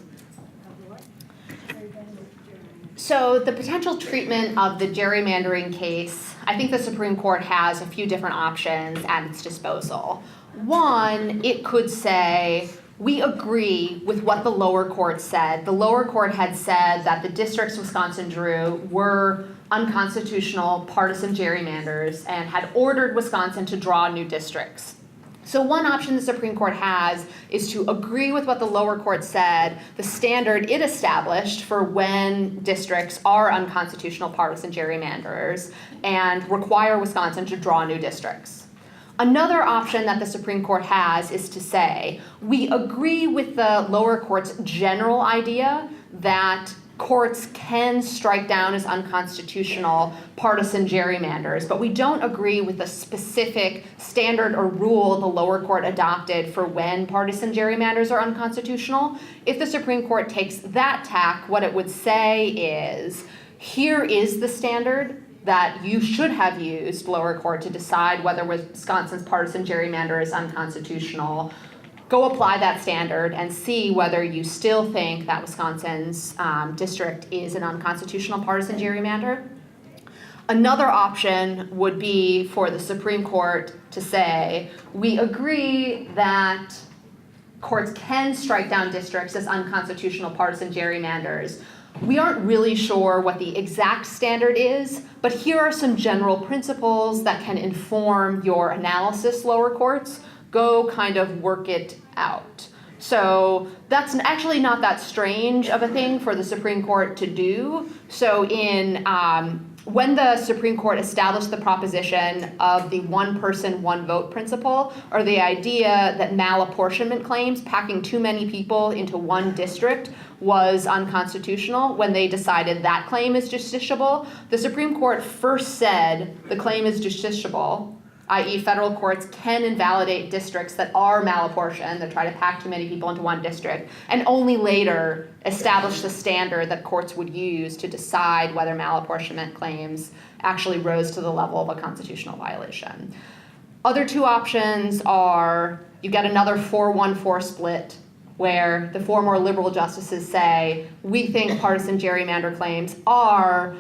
So the potential treatment of the gerrymandering case, I think the Supreme Court has a few different options at its disposal. One, it could say, we agree with what the lower court said. The lower court had said that the districts Wisconsin drew were unconstitutional partisan gerrymanders and had ordered Wisconsin to draw new districts. So one option the Supreme Court has is to agree with what the lower court said, the standard it established for when districts are unconstitutional partisan gerrymanders, and require Wisconsin to draw new districts. Another option that the Supreme Court has is to say, we agree with the lower court's general idea that courts can strike down as unconstitutional partisan gerrymanders, but we don't agree with the specific standard or rule the lower court adopted for when partisan gerrymanders are unconstitutional. If the Supreme Court takes that tack, what it would say is, here is the standard that you should have used, lower court, to decide whether Wisconsin's partisan gerrymander is unconstitutional. Go apply that standard and see whether you still think that Wisconsin's district is an unconstitutional partisan gerrymander. Another option would be for the Supreme Court to say, we agree that courts can strike down districts as unconstitutional partisan gerrymanders. We aren't really sure what the exact standard is, but here are some general principles that can inform your analysis, lower courts. Go kind of work it out. So that's actually not that strange of a thing for the Supreme Court to do. So when the Supreme Court established the proposition of the one person, one vote principle, or the idea that malapportionment claims, packing too many people into one district, was unconstitutional, when they decided that claim is justiciable, the Supreme Court first said the claim is justiciable, i.e. federal courts can invalidate districts that are malapportioned, that try to pack too many people into one district, and only later establish the standard that courts would use to decide whether malapportionment claims actually rose to the level of a constitutional violation. Other two options are, you get another 4-1-4 split, where the four more liberal justices say, we think partisan gerrymander claims are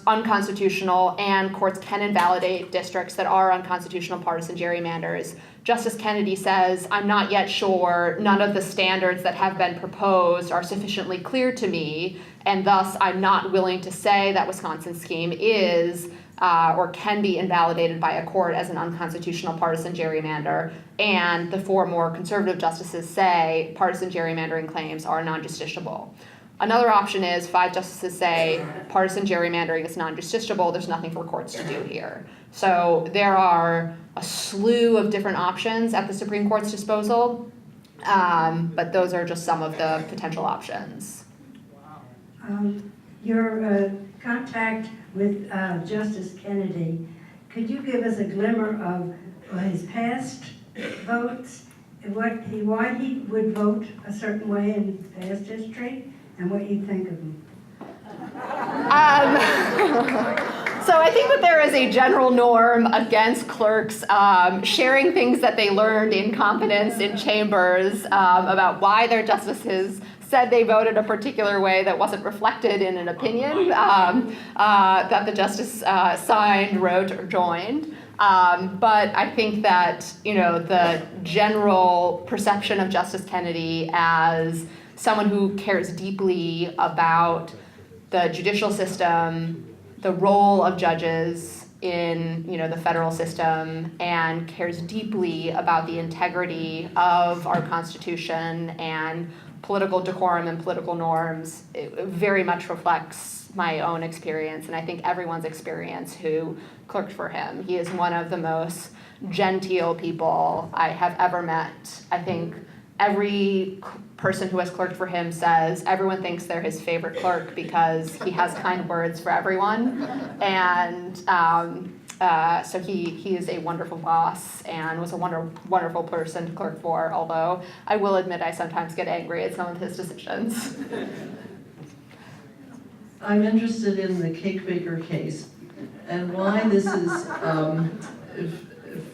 unconstitutional and courts can invalidate districts that are unconstitutional partisan gerrymanders. Justice Kennedy says, I'm not yet sure, none of the standards that have been proposed are sufficiently clear to me, and thus I'm not willing to say that Wisconsin's scheme is or can be invalidated by a court as an unconstitutional partisan gerrymander. And the four more conservative justices say partisan gerrymandering claims are non-justiciable. Another option is 5 justices say partisan gerrymandering is non-justiciable, there's nothing for courts to do here. So there are a slew of different options at the Supreme Court's disposal, but those are just some of the potential options. Your contact with Justice Kennedy, could you give us a glimmer of his past votes, why he would vote a certain way in past history, and what you think of him? So I think that there is a general norm against clerks sharing things that they learned in confidence in chambers about why their justices said they voted a particular way that wasn't reflected in an opinion that the justice signed, wrote, or joined. But I think that, you know, the general perception of Justice Kennedy as someone who cares deeply about the judicial system, the role of judges in, you know, the federal system, and cares deeply about the integrity of our Constitution and political decorum and political norms, it very much reflects my own experience, and I think everyone's experience who clerked for him. He is one of the most genteel people I have ever met. I think every person who has clerked for him says everyone thinks they're his favorite clerk because he has kind words for everyone. And so he is a wonderful boss and was a wonderful person to clerk for, although I will admit I sometimes get angry at some of his decisions. I'm interested in the cake baker case and why this is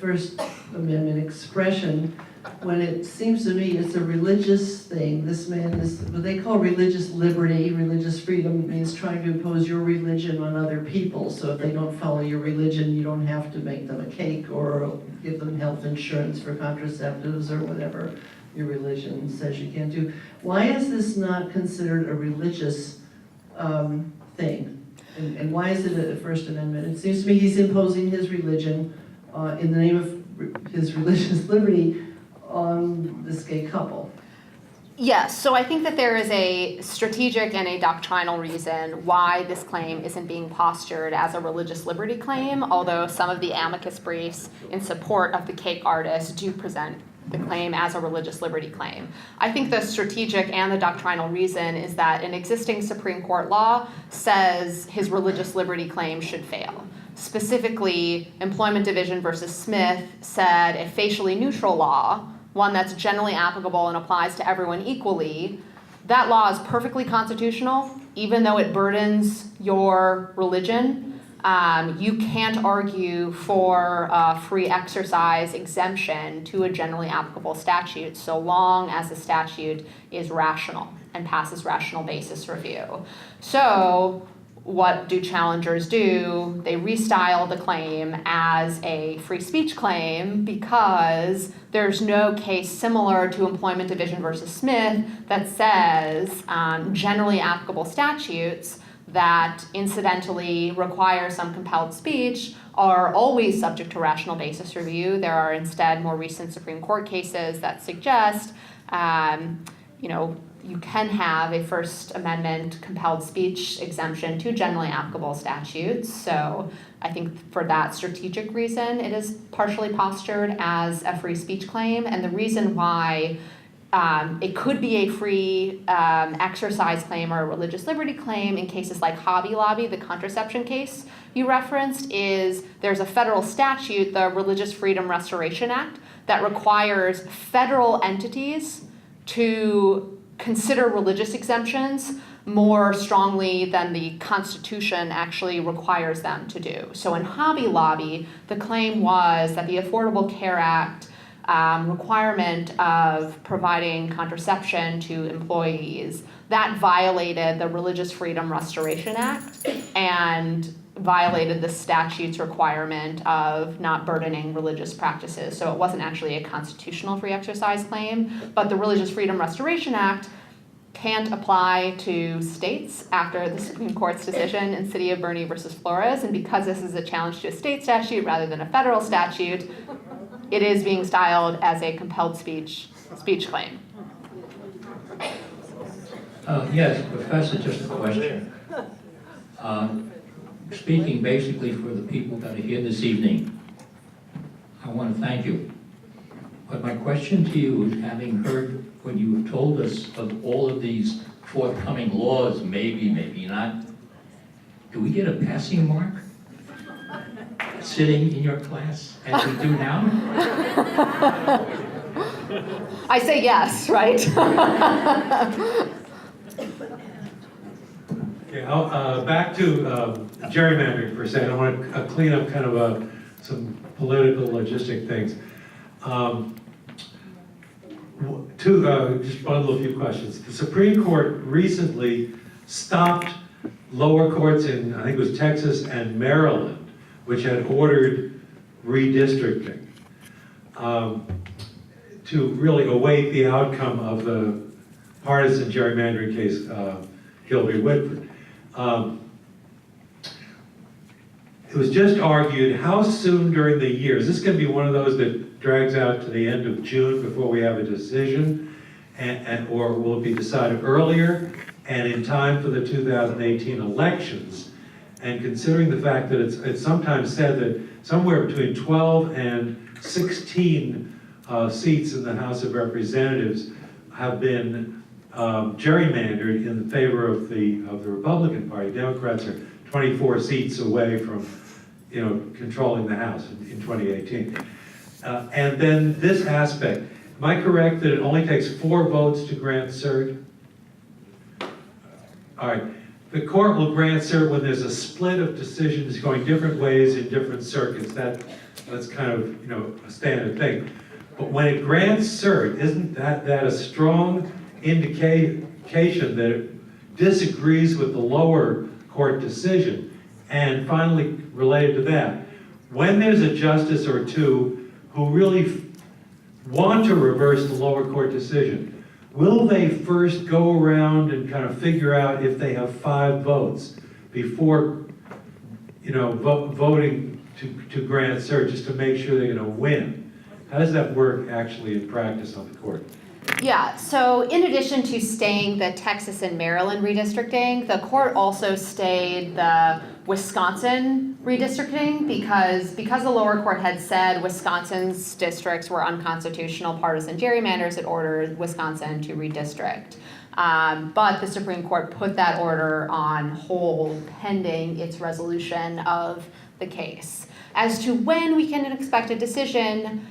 First Amendment expression when it seems to me it's a religious thing. This man is what they call religious liberty. Religious freedom means trying to impose your religion on other people. So if they don't follow your religion, you don't have to make them a cake or give them health insurance for contraceptives or whatever your religion says you can't do. Why is this not considered a religious thing? And why is it a First Amendment? It seems to me he's imposing his religion in the name of his religious liberty on this gay couple. Yes, so I think that there is a strategic and a doctrinal reason why this claim isn't being postured as a religious liberty claim, although some of the amicus briefs in support of the cake artist do present the claim as a religious liberty claim. I think the strategic and the doctrinal reason is that an existing Supreme Court law says his religious liberty claim should fail. Specifically, Employment Division versus Smith said a facially neutral law, one that's generally applicable and applies to everyone equally, that law is perfectly constitutional, even though it burdens your religion. You can't argue for a free exercise exemption to a generally applicable statute so long as the statute is rational and passes rational basis review. So what do challengers do? They restyle the claim as a free speech claim because there's no case similar to Employment Division versus Smith that says generally applicable statutes that incidentally require some compelled speech are always subject to rational basis review. There are instead more recent Supreme Court cases that suggest, you can have a First Amendment compelled speech exemption to generally applicable statutes. So I think for that strategic reason, it is partially postured as a free speech claim. And the reason why it could be a free exercise claim or a religious liberty claim in cases like Hobby Lobby, the contraception case you referenced, is there's a federal statute, the Religious Freedom Restoration Act, that requires federal entities to consider religious exemptions more strongly than the Constitution actually requires them to do. So in Hobby Lobby, the claim was that the Affordable Care Act requirement of providing contraception to employees, that violated the Religious Freedom Restoration Act and violated the statute's requirement of not burdening religious practices. So it wasn't actually a constitutional free exercise claim, but the Religious Freedom Restoration Act can't apply to states after the Supreme Court's decision in City of Bernie versus Flores. And because this is a challenge to a state statute rather than a federal statute, it is being styled as a compelled speech claim. Yes, Professor, just a question. Speaking basically for the people that are here this evening, I want to thank you. But my question to you is, having heard what you have told us of all of these forthcoming laws, maybe, maybe not, do we get a passing mark sitting in your class as we do now? I say yes, right? Okay, back to gerrymandering for a second. I want to clean up kind of some political logistic things. Just bundle a few questions. The Supreme Court recently stopped lower courts in, I think it was Texas and Maryland, which had ordered redistricting to really await the outcome of the partisan gerrymandering case, Gilby Whitford. It was just argued, how soon during the year? Is this going to be one of those that drags out to the end of June before we have a decision? Or will it be decided earlier and in time for the 2018 elections? And considering the fact that it's sometimes said that somewhere between 12 and 16 seats in the House of Representatives have been gerrymandered in favor of the Republican Party. Democrats are 24 seats away from, controlling the House in 2018. And then this aspect, am I correct that it only takes 4 votes to grant cert? All right, the court will grant cert when there's a split of decisions going different ways in different circuits. That's kind of, a standard thing. But when it grants cert, isn't that a strong indication that it disagrees with the lower court decision? And finally, related to that, when there's a justice or two who really want to reverse the lower court decision, will they first go around and kind of figure out if they have 5 votes before, voting to grant cert, just to make sure they're going to win? How does that work actually in practice on the court? Yeah, so in addition to staying the Texas and Maryland redistricting, the court also stayed the Wisconsin redistricting because the lower court had said Wisconsin's districts were unconstitutional partisan gerrymanders. It ordered Wisconsin to redistrict. But the Supreme Court put that order on hold pending its resolution of the case. As to when we can expect a decision,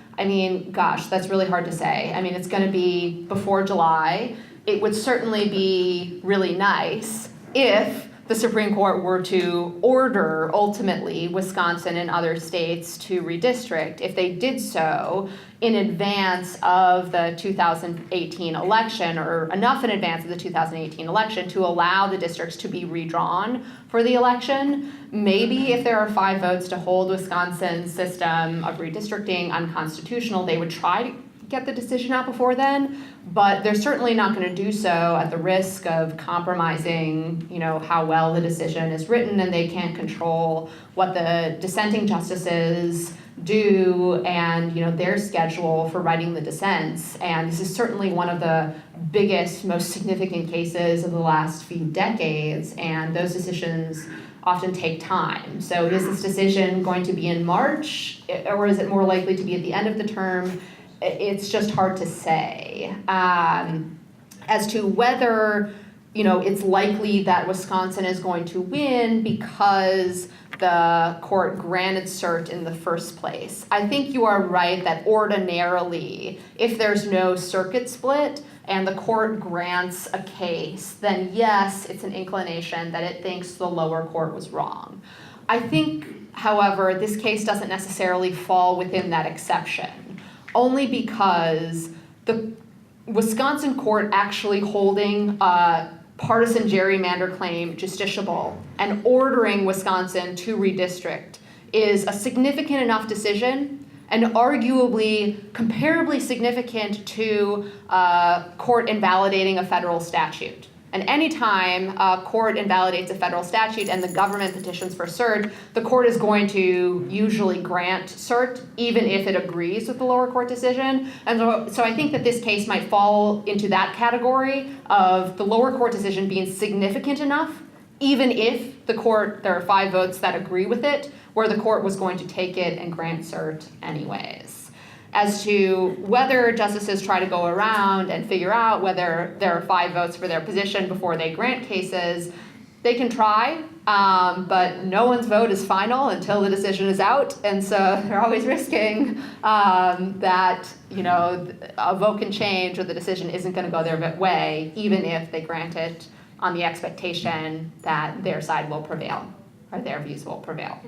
gosh, that's really hard to say. It's going to be before July. It would certainly be really nice if the Supreme Court were to order, ultimately, Wisconsin and other states to redistrict. If they did so in advance of the 2018 election, or enough in advance of the 2018 election to allow the districts to be redrawn for the election, maybe if there are 5 votes to hold Wisconsin's system of redistricting unconstitutional, they would try to get the decision out before then, but they're certainly not going to do so at the risk of compromising, how well the decision is written, and they can't control what the dissenting justices do and, their schedule for writing the dissents. And this is certainly one of the biggest, most significant cases of the last few decades, and those decisions often take time. So is this decision going to be in March, or is it more likely to be at the end of the term? It's just hard to say. As to whether, it's likely that Wisconsin is going to win because the court granted cert in the first place. I think you are right that ordinarily, if there's no circuit split and the court grants a case, then yes, it's an inclination that it thinks the lower court was wrong. I think, however, this case doesn't necessarily fall within that exception, only because the Wisconsin court actually holding a partisan gerrymander claim justiciable and ordering Wisconsin to redistrict is a significant enough decision, and arguably comparably significant to court invalidating a federal statute. And anytime a court invalidates a federal statute and the government petitions for cert, the court is going to usually grant cert, even if it agrees with the lower court decision. And so I think that this case might fall into that category of the lower court decision being significant enough, even if there are 5 votes that agree with it, where the court was going to take it and grant cert anyways. As to whether justices try to go around and figure out whether there are 5 votes for their position before they grant cases, they can try, but no one's vote is final until the decision is out, and so they're always risking that a vote can change or the decision isn't going to go their way, even if they grant it on the expectation that their side will prevail, or their views will prevail.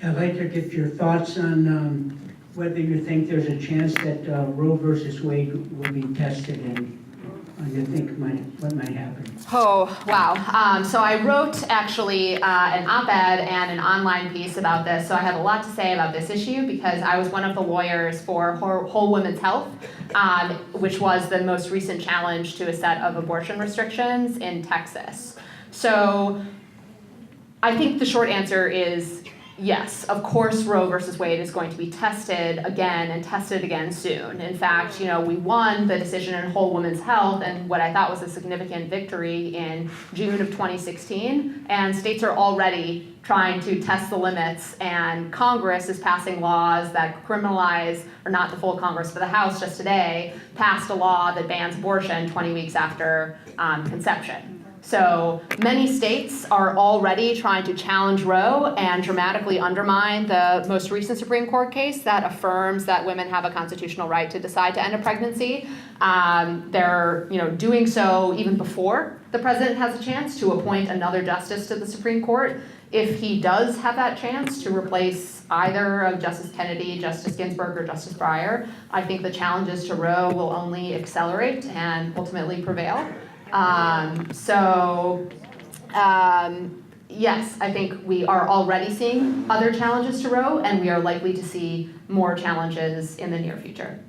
I'd like to get your thoughts on whether you think there's a chance that Roe versus Wade will be tested, and you think what might happen. Oh, wow. So I wrote actually an op-ed and an online piece about this, so I have a lot to say about this issue because I was one of the lawyers for Whole Women's Health, which was the most recent challenge to a set of abortion restrictions in Texas. So I think the short answer is yes, of course Roe versus Wade is going to be tested again and tested again soon. In fact, we won the decision in Whole Women's Health and what I thought was a significant victory in June of 2016, and states are already trying to test the limits, and Congress is passing laws that criminalize, or not the full Congress, but the House just today passed a law that bans abortion 20 weeks after conception. So many states are already trying to challenge Roe and dramatically undermine the most recent Supreme Court case that affirms that women have a constitutional right to decide to end a pregnancy. They're doing so even before the president has a chance to appoint another justice to the Supreme Court. If he does have that chance to replace either of Justice Kennedy, Justice Ginsburg, or Justice Breyer, I think the challenges to Roe will only accelerate and ultimately prevail. Yes, I think we are already seeing other challenges to Roe, and we are likely to see more challenges in the near future.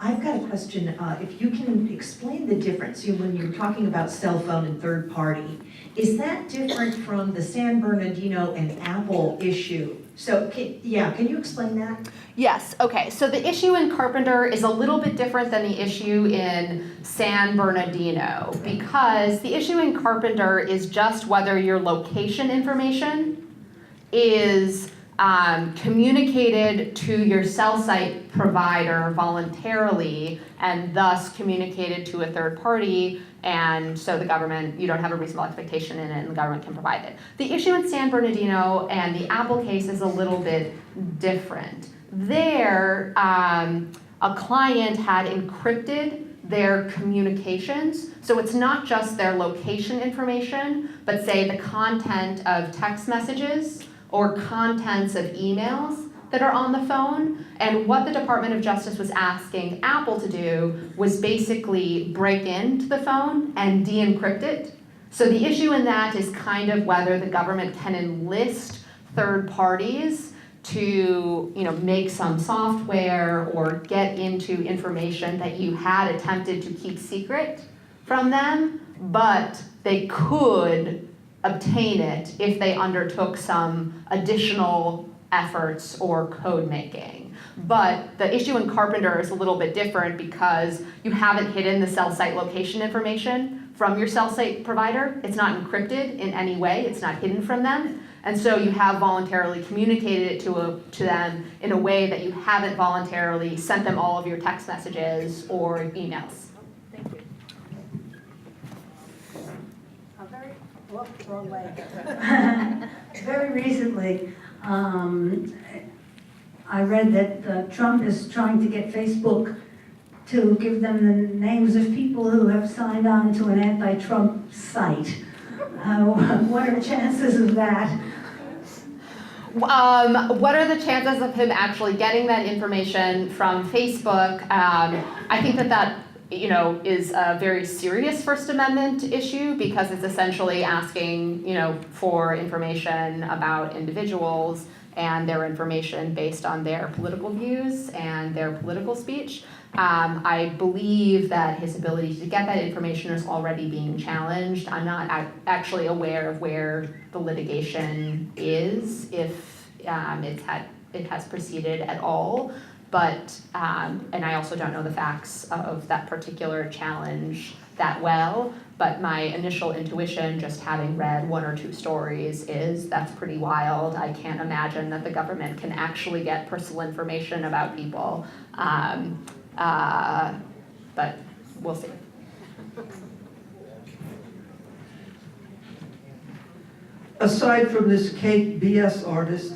I've got a question. If you can explain the difference, when you're talking about cell phone and third party, is that different from the San Bernardino and Apple issue? So, can you explain that? Yes, okay, so the issue in Carpenter is a little bit different than the issue in San Bernardino, because the issue in Carpenter is just whether your location information is communicated to your cell site provider voluntarily and thus communicated to a third party, and so the government, you don't have a reasonable expectation in it and the government can provide it. The issue in San Bernardino and the Apple case is a little bit different. There, a client had encrypted their communications, so it's not just their location information, but say the content of text messages or contents of emails that are on the phone. And what the Department of Justice was asking Apple to do was basically break into the phone and de-encrypt it. So the issue in that is kind of whether the government can enlist third parties to make some software or get into information that you had attempted to keep secret from them, but they could obtain it if they undertook some additional efforts or code making. But the issue in Carpenter is a little bit different because you haven't hidden the cell site location information from your cell site provider. It's not encrypted in any way. It's not hidden from them. And so you have voluntarily communicated it to them in a way that you haven't voluntarily sent them all of your text messages or emails. Thank you. Wrong way. Very recently, I read that Trump is trying to get Facebook to give them the names of people who have signed on to an anti-Trump site. What are the chances of that? What are the chances of him actually getting that information from Facebook? I think that is a very serious First Amendment issue because it's essentially asking, for information about individuals and their information based on their political views and their political speech. I believe that his ability to get that information is already being challenged. I'm not actually aware of where the litigation is, if it has proceeded at all. But, and I also don't know the facts of that particular challenge that well, but my initial intuition, just having read one or two stories, is that's pretty wild. I can't imagine that the government can actually get personal information about people. But we'll see. Aside from this Kate BS artist,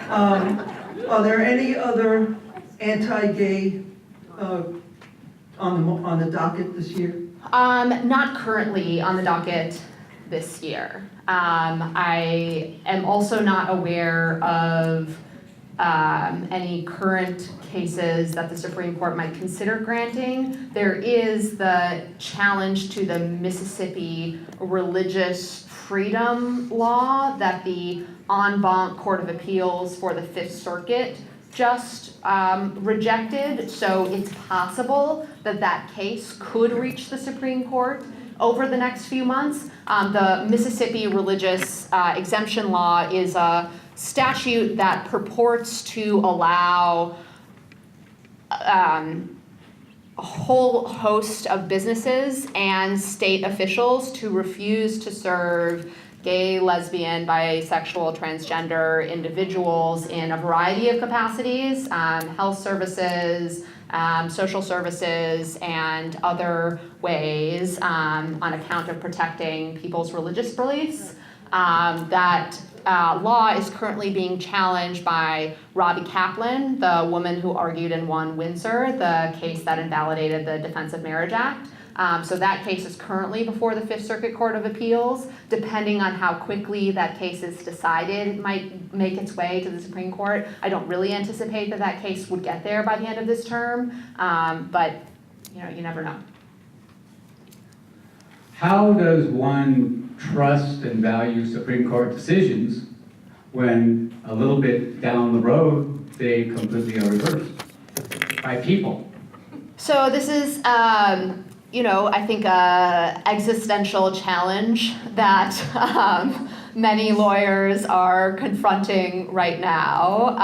are there any other anti-gay on the docket this year? Not currently on the docket this year. I am also not aware of any current cases that the Supreme Court might consider granting. There is the challenge to the Mississippi religious freedom law that the en banc Court of Appeals for the Fifth Circuit just rejected. So it's possible that that case could reach the Supreme Court over the next few months. The Mississippi religious exemption law is a statute that purports to allow a whole host of businesses and state officials to refuse to serve gay, lesbian, bisexual, transgender individuals in a variety of capacities, health services, social services, and other ways on account of protecting people's religious beliefs. That law is currently being challenged by Robbie Kaplan, the woman who argued and won Windsor, the case that invalidated the Defense of Marriage Act. So that case is currently before the Fifth Circuit Court of Appeals. Depending on how quickly that case is decided, it might make its way to the Supreme Court. I don't really anticipate that that case would get there by the end of this term, but you never know. How does one trust and value Supreme Court decisions when a little bit down the road they completely are reversed by people? So this is, I think an existential challenge that many lawyers are confronting right now.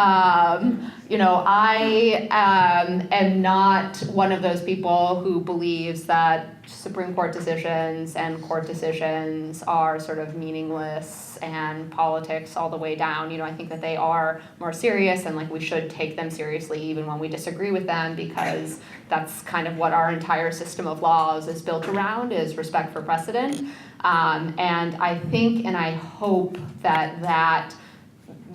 I am not one of those people who believes that Supreme Court decisions and court decisions are sort of meaningless and politics all the way down. I think that they are more serious and we should take them seriously even when we disagree with them, because that's kind of what our entire system of laws is built around, is respect for precedent. And I think and I hope that that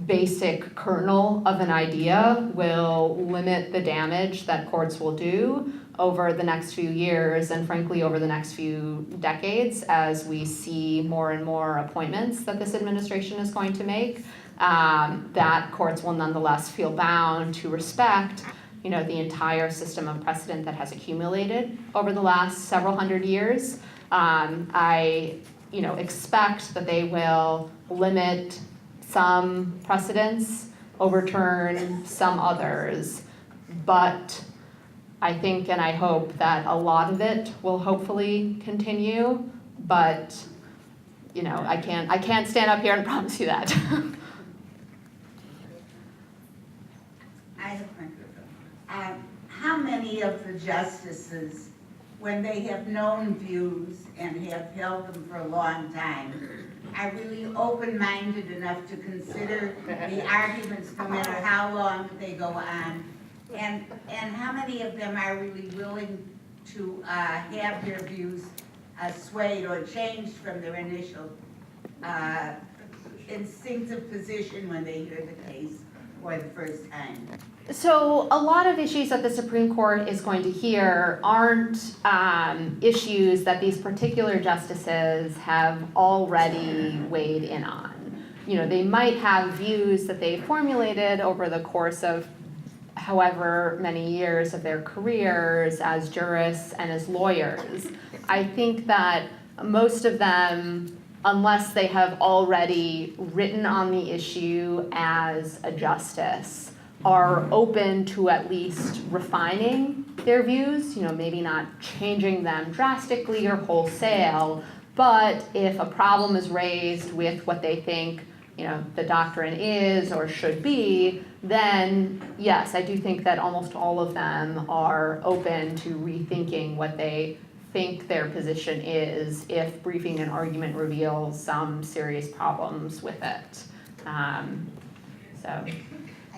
basic kernel of an idea will limit the damage that courts will do over the next few years and frankly over the next few decades as we see more and more appointments that this administration is going to make, that courts will nonetheless feel bound to respect the entire system of precedent that has accumulated over the last several hundred years. I expect that they will limit some precedents, overturn some others, but I think and I hope that a lot of it will hopefully continue, but I can't stand up here and promise you that. I have a microphone. How many of the justices, when they have known views and have held them for a long time, are really open-minded enough to consider the arguments no matter how long they go on? And how many of them are really willing to have their views swayed or changed from their initial instinctive position when they hear the case for the first time? So a lot of issues that the Supreme Court is going to hear aren't issues that these particular justices have already weighed in on. They might have views that they formulated over the course of however many years of their careers as jurists and as lawyers. I think that most of them, unless they have already written on the issue as a justice, are open to at least refining their views, maybe not changing them drastically or wholesale, but if a problem is raised with what they think the doctrine is or should be, then yes, I do think that almost all of them are open to rethinking what they think their position is if briefing and argument reveals some serious problems with it. I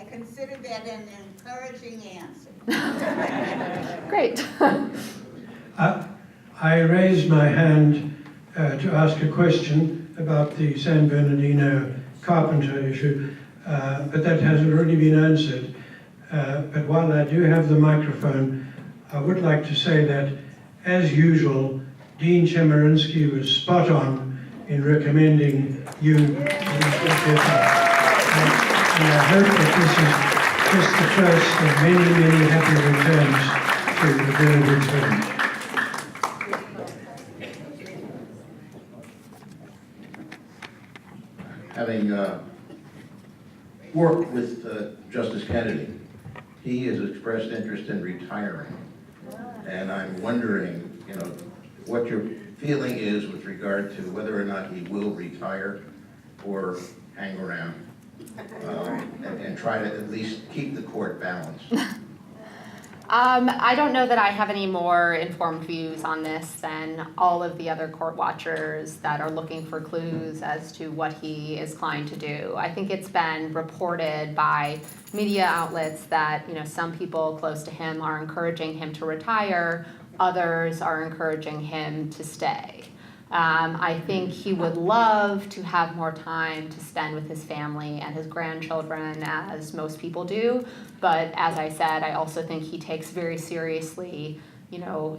consider that an encouraging answer. Great. I raised my hand to ask a question about the San Bernardino carpenter issue, but that has already been answered. But while I do have the microphone, I would like to say that, as usual, Dean Chemerinsky was spot on in recommending you. And I hope that this is just the first of many, many happy returns to Laguna Woods Village. Having worked with Justice Kennedy, he has expressed interest in retiring. And I'm wondering, what your feeling is with regard to whether or not he will retire or hang around and try to at least keep the court balanced. I don't know that I have any more informed views on this than all of the other court watchers that are looking for clues as to what he is inclined to do. I think it's been reported by media outlets that, some people close to him are encouraging him to retire, others are encouraging him to stay. I think he would love to have more time to spend with his family and his grandchildren, as most people do. But as I said, I also think he takes very seriously,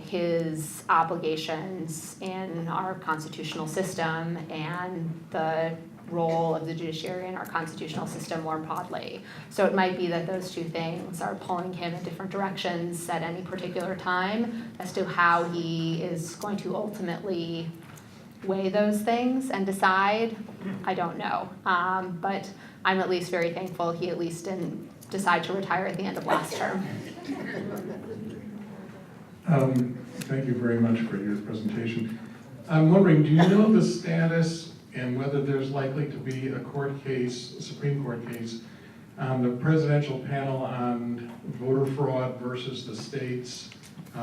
his obligations in our constitutional system and the role of the judiciary in our constitutional system more broadly. So it might be that those two things are pulling him in different directions at any particular time. As to how he is going to ultimately weigh those things and decide, I don't know. But I'm at least very thankful he at least didn't decide to retire at the end of last term. Thank you very much for your presentation. I'm wondering, do you know the status and whether there's likely to be a court case, a Supreme Court case, on the presidential panel on voter fraud versus the states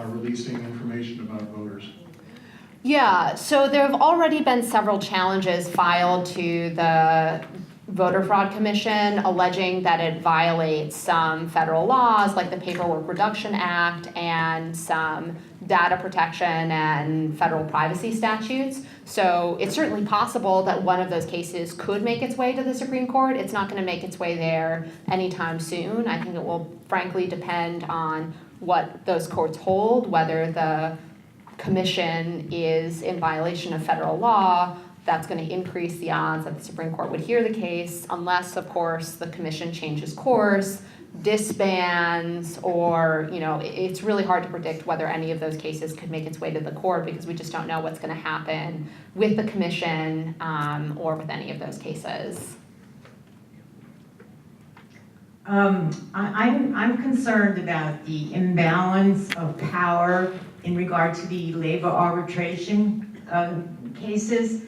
releasing information about voters? Yeah, so there have already been several challenges filed to the Voter Fraud Commission alleging that it violates some federal laws like the Paperwork Reduction Act and some data protection and federal privacy statutes. So it's certainly possible that one of those cases could make its way to the Supreme Court. It's not going to make its way there anytime soon. I think it will frankly depend on what those courts hold, whether the commission is in violation of federal law. That's going to increase the odds that the Supreme Court would hear the case, unless, of course, the commission changes course, disbands, or, it's really hard to predict whether any of those cases could make its way to the court because we just don't know what's going to happen with the commission or with any of those cases. I'm concerned about the imbalance of power in regard to the labor arbitration cases.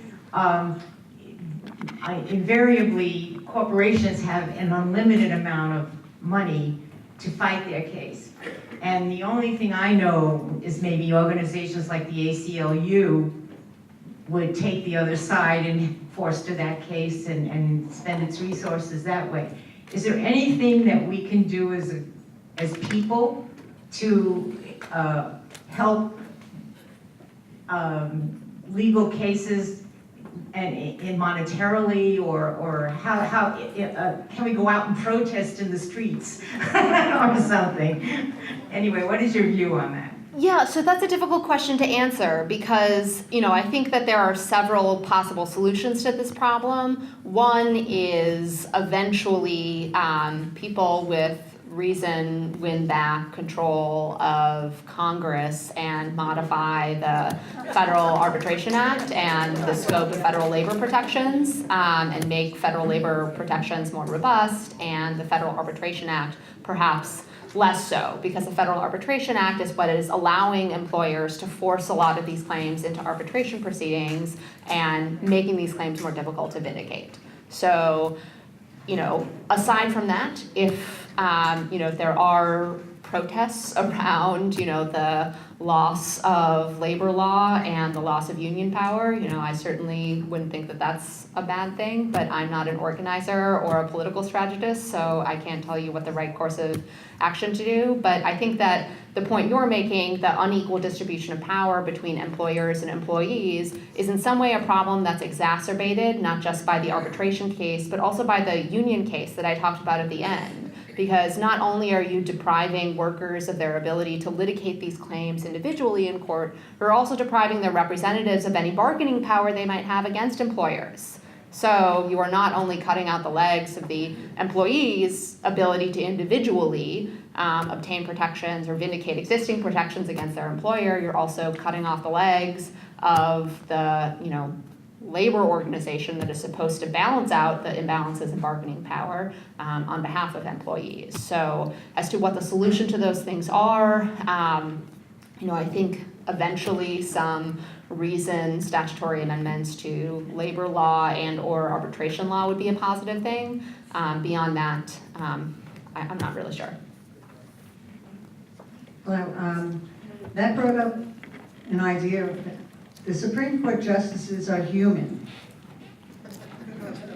Invariably, corporations have an unlimited amount of money to fight their case. And the only thing I know is maybe organizations like the ACLU would take the other side and foster that case and spend its resources that way. Is there anything that we can do as people to help legal cases and in monetarily, or how can we go out and protest in the streets or something? Anyway, what is your view on that? Yeah, so that's a difficult question to answer because, I think that there are several possible solutions to this problem. One is eventually people with reason win back control of Congress and modify the Federal Arbitration Act and the scope of federal labor protections and make federal labor protections more robust and the Federal Arbitration Act perhaps less so, because the Federal Arbitration Act is what is allowing employers to force a lot of these claims into arbitration proceedings and making these claims more difficult to vindicate. So, aside from that, if there are protests around, the loss of labor law and the loss of union power, I certainly wouldn't think that that's a bad thing, but I'm not an organizer or a political strategist, so I can't tell you what the right course of action to do. But I think that the point you're making, the unequal distribution of power between employers and employees, is in some way a problem that's exacerbated not just by the arbitration case, but also by the union case that I talked about at the end. because not only are you depriving workers of their ability to litigate these claims individually in court, you're also depriving their representatives of any bargaining power they might have against employers. So you are not only cutting out the legs of the employee's ability to individually obtain protections or vindicate existing protections against their employer, you're also cutting off the legs of the, labor organization that is supposed to balance out the imbalances in bargaining power on behalf of employees. So as to what the solution to those things are, I think eventually some reasoned statutory amendments to labor law and or arbitration law would be a positive thing. Beyond that, I'm not really sure. Well, that brought up an idea. The Supreme Court justices are human.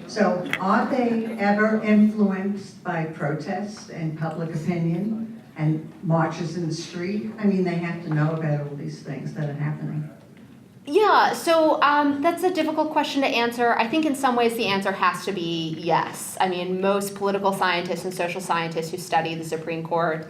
So are they ever influenced by protest and public opinion and marches in the street? I mean, they have to know about all these things that are happening. Yeah, so that's a difficult question to answer. I think in some ways the answer has to be yes. I mean, most political scientists and social scientists who study the Supreme Court,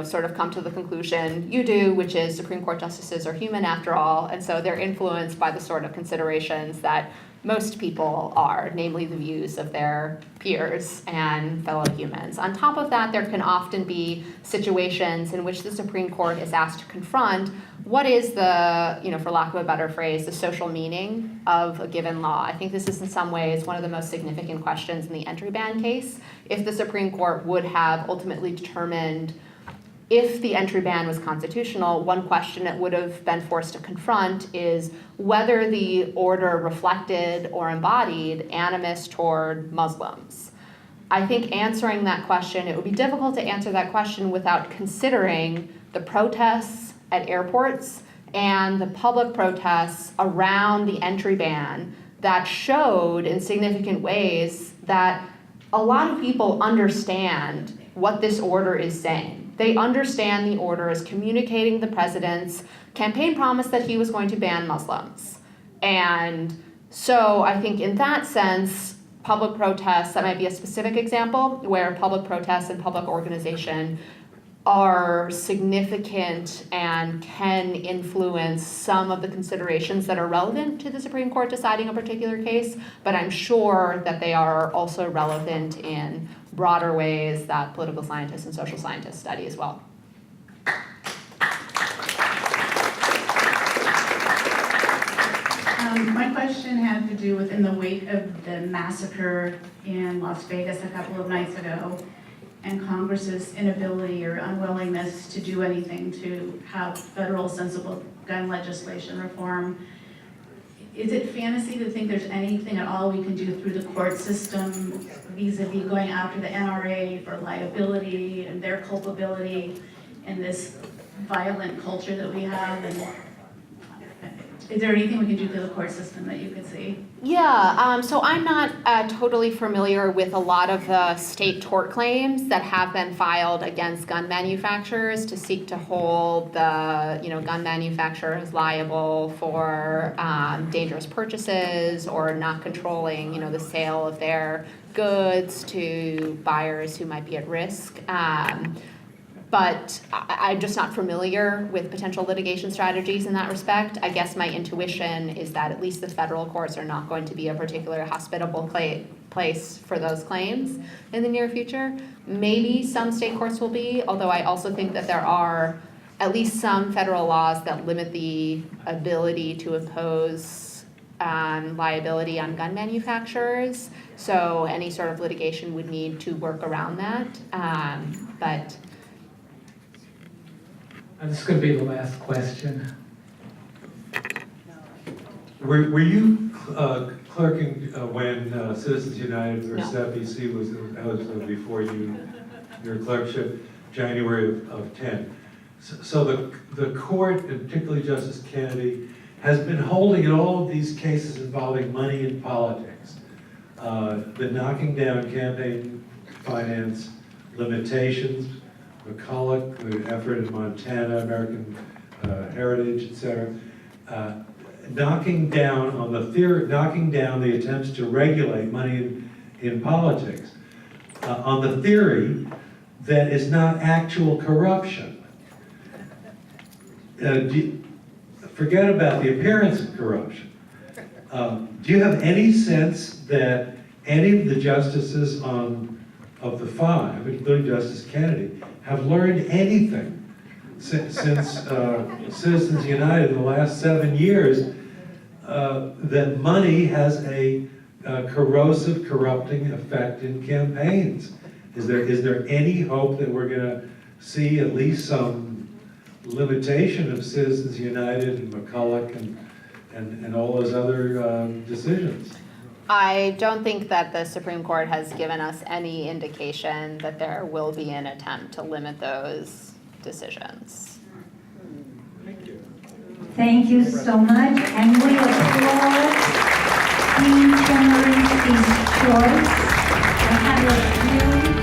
sort of come to the conclusion you do, which is Supreme Court justices are human after all, and so they're influenced by the sort of considerations that most people are, namely the views of their peers and fellow humans. On top of that, there can often be situations in which the Supreme Court is asked to confront what is the, for lack of a better phrase, the social meaning of a given law. I think this is in some ways one of the most significant questions in the entry ban case. If the Supreme Court would have ultimately determined if the entry ban was constitutional, one question it would have been forced to confront is whether the order reflected or embodied animus toward Muslims. I think answering that question, it would be difficult to answer that question without considering the protests at airports and the public protests around the entry ban that showed in significant ways that a lot of people understand what this order is saying. They understand the order as communicating the president's campaign promise that he was going to ban Muslims. And so I think in that sense, public protests, that might be a specific example where public protests and public organization are significant and can influence some of the considerations that are relevant to the Supreme Court deciding a particular case, but I'm sure that they are also relevant in broader ways that political scientists and social scientists study as well. My question had to do with in the wake of the massacre in Las Vegas a couple of nights ago, and Congress's inability or unwillingness to do anything to have federal sensible gun legislation reform. Is it fantasy to think there's anything at all we can do through the court system vis-a-vis going after the NRA for liability and their culpability in this violent culture that we have? And is there anything we can do through the court system that you could see? Yeah, so I'm not totally familiar with a lot of the state tort claims that have been filed against gun manufacturers to seek to hold the gun manufacturers liable for dangerous purchases or not controlling the sale of their goods to buyers who might be at risk. But I'm just not familiar with potential litigation strategies in that respect. I guess my intuition is that at least the federal courts are not going to be a particularly hospitable place for those claims in the near future. Maybe some state courts will be, although I also think that there are at least some federal laws that limit the ability to impose liability on gun manufacturers. So any sort of litigation would need to work around that. But this is going to be the last question. Were you clerking when Citizens United versus FEC was before your clerkship, January of 10? So the court, and particularly Justice Kennedy, has been holding in all of these cases involving money and politics, the knocking down campaign finance limitations, McCulloch, the effort in Montana, American Heritage, etc., knocking down the attempts to regulate money in politics, on the theory that is not actual corruption? Forget about the appearance of corruption. Do you have any sense that any of the justices of the 5, including Justice Kennedy, have learned anything since Citizens United in the last 7 years that money has a corrosive, corrupting effect in campaigns? Is there any hope that we're going to see at least some limitation of Citizens United and McCulloch and all those other decisions? I don't think that the Supreme Court has given us any indication that there will be an attempt to limit those decisions. Thank you so much, and we applaud Dean Chemerinsky's choice. I have a really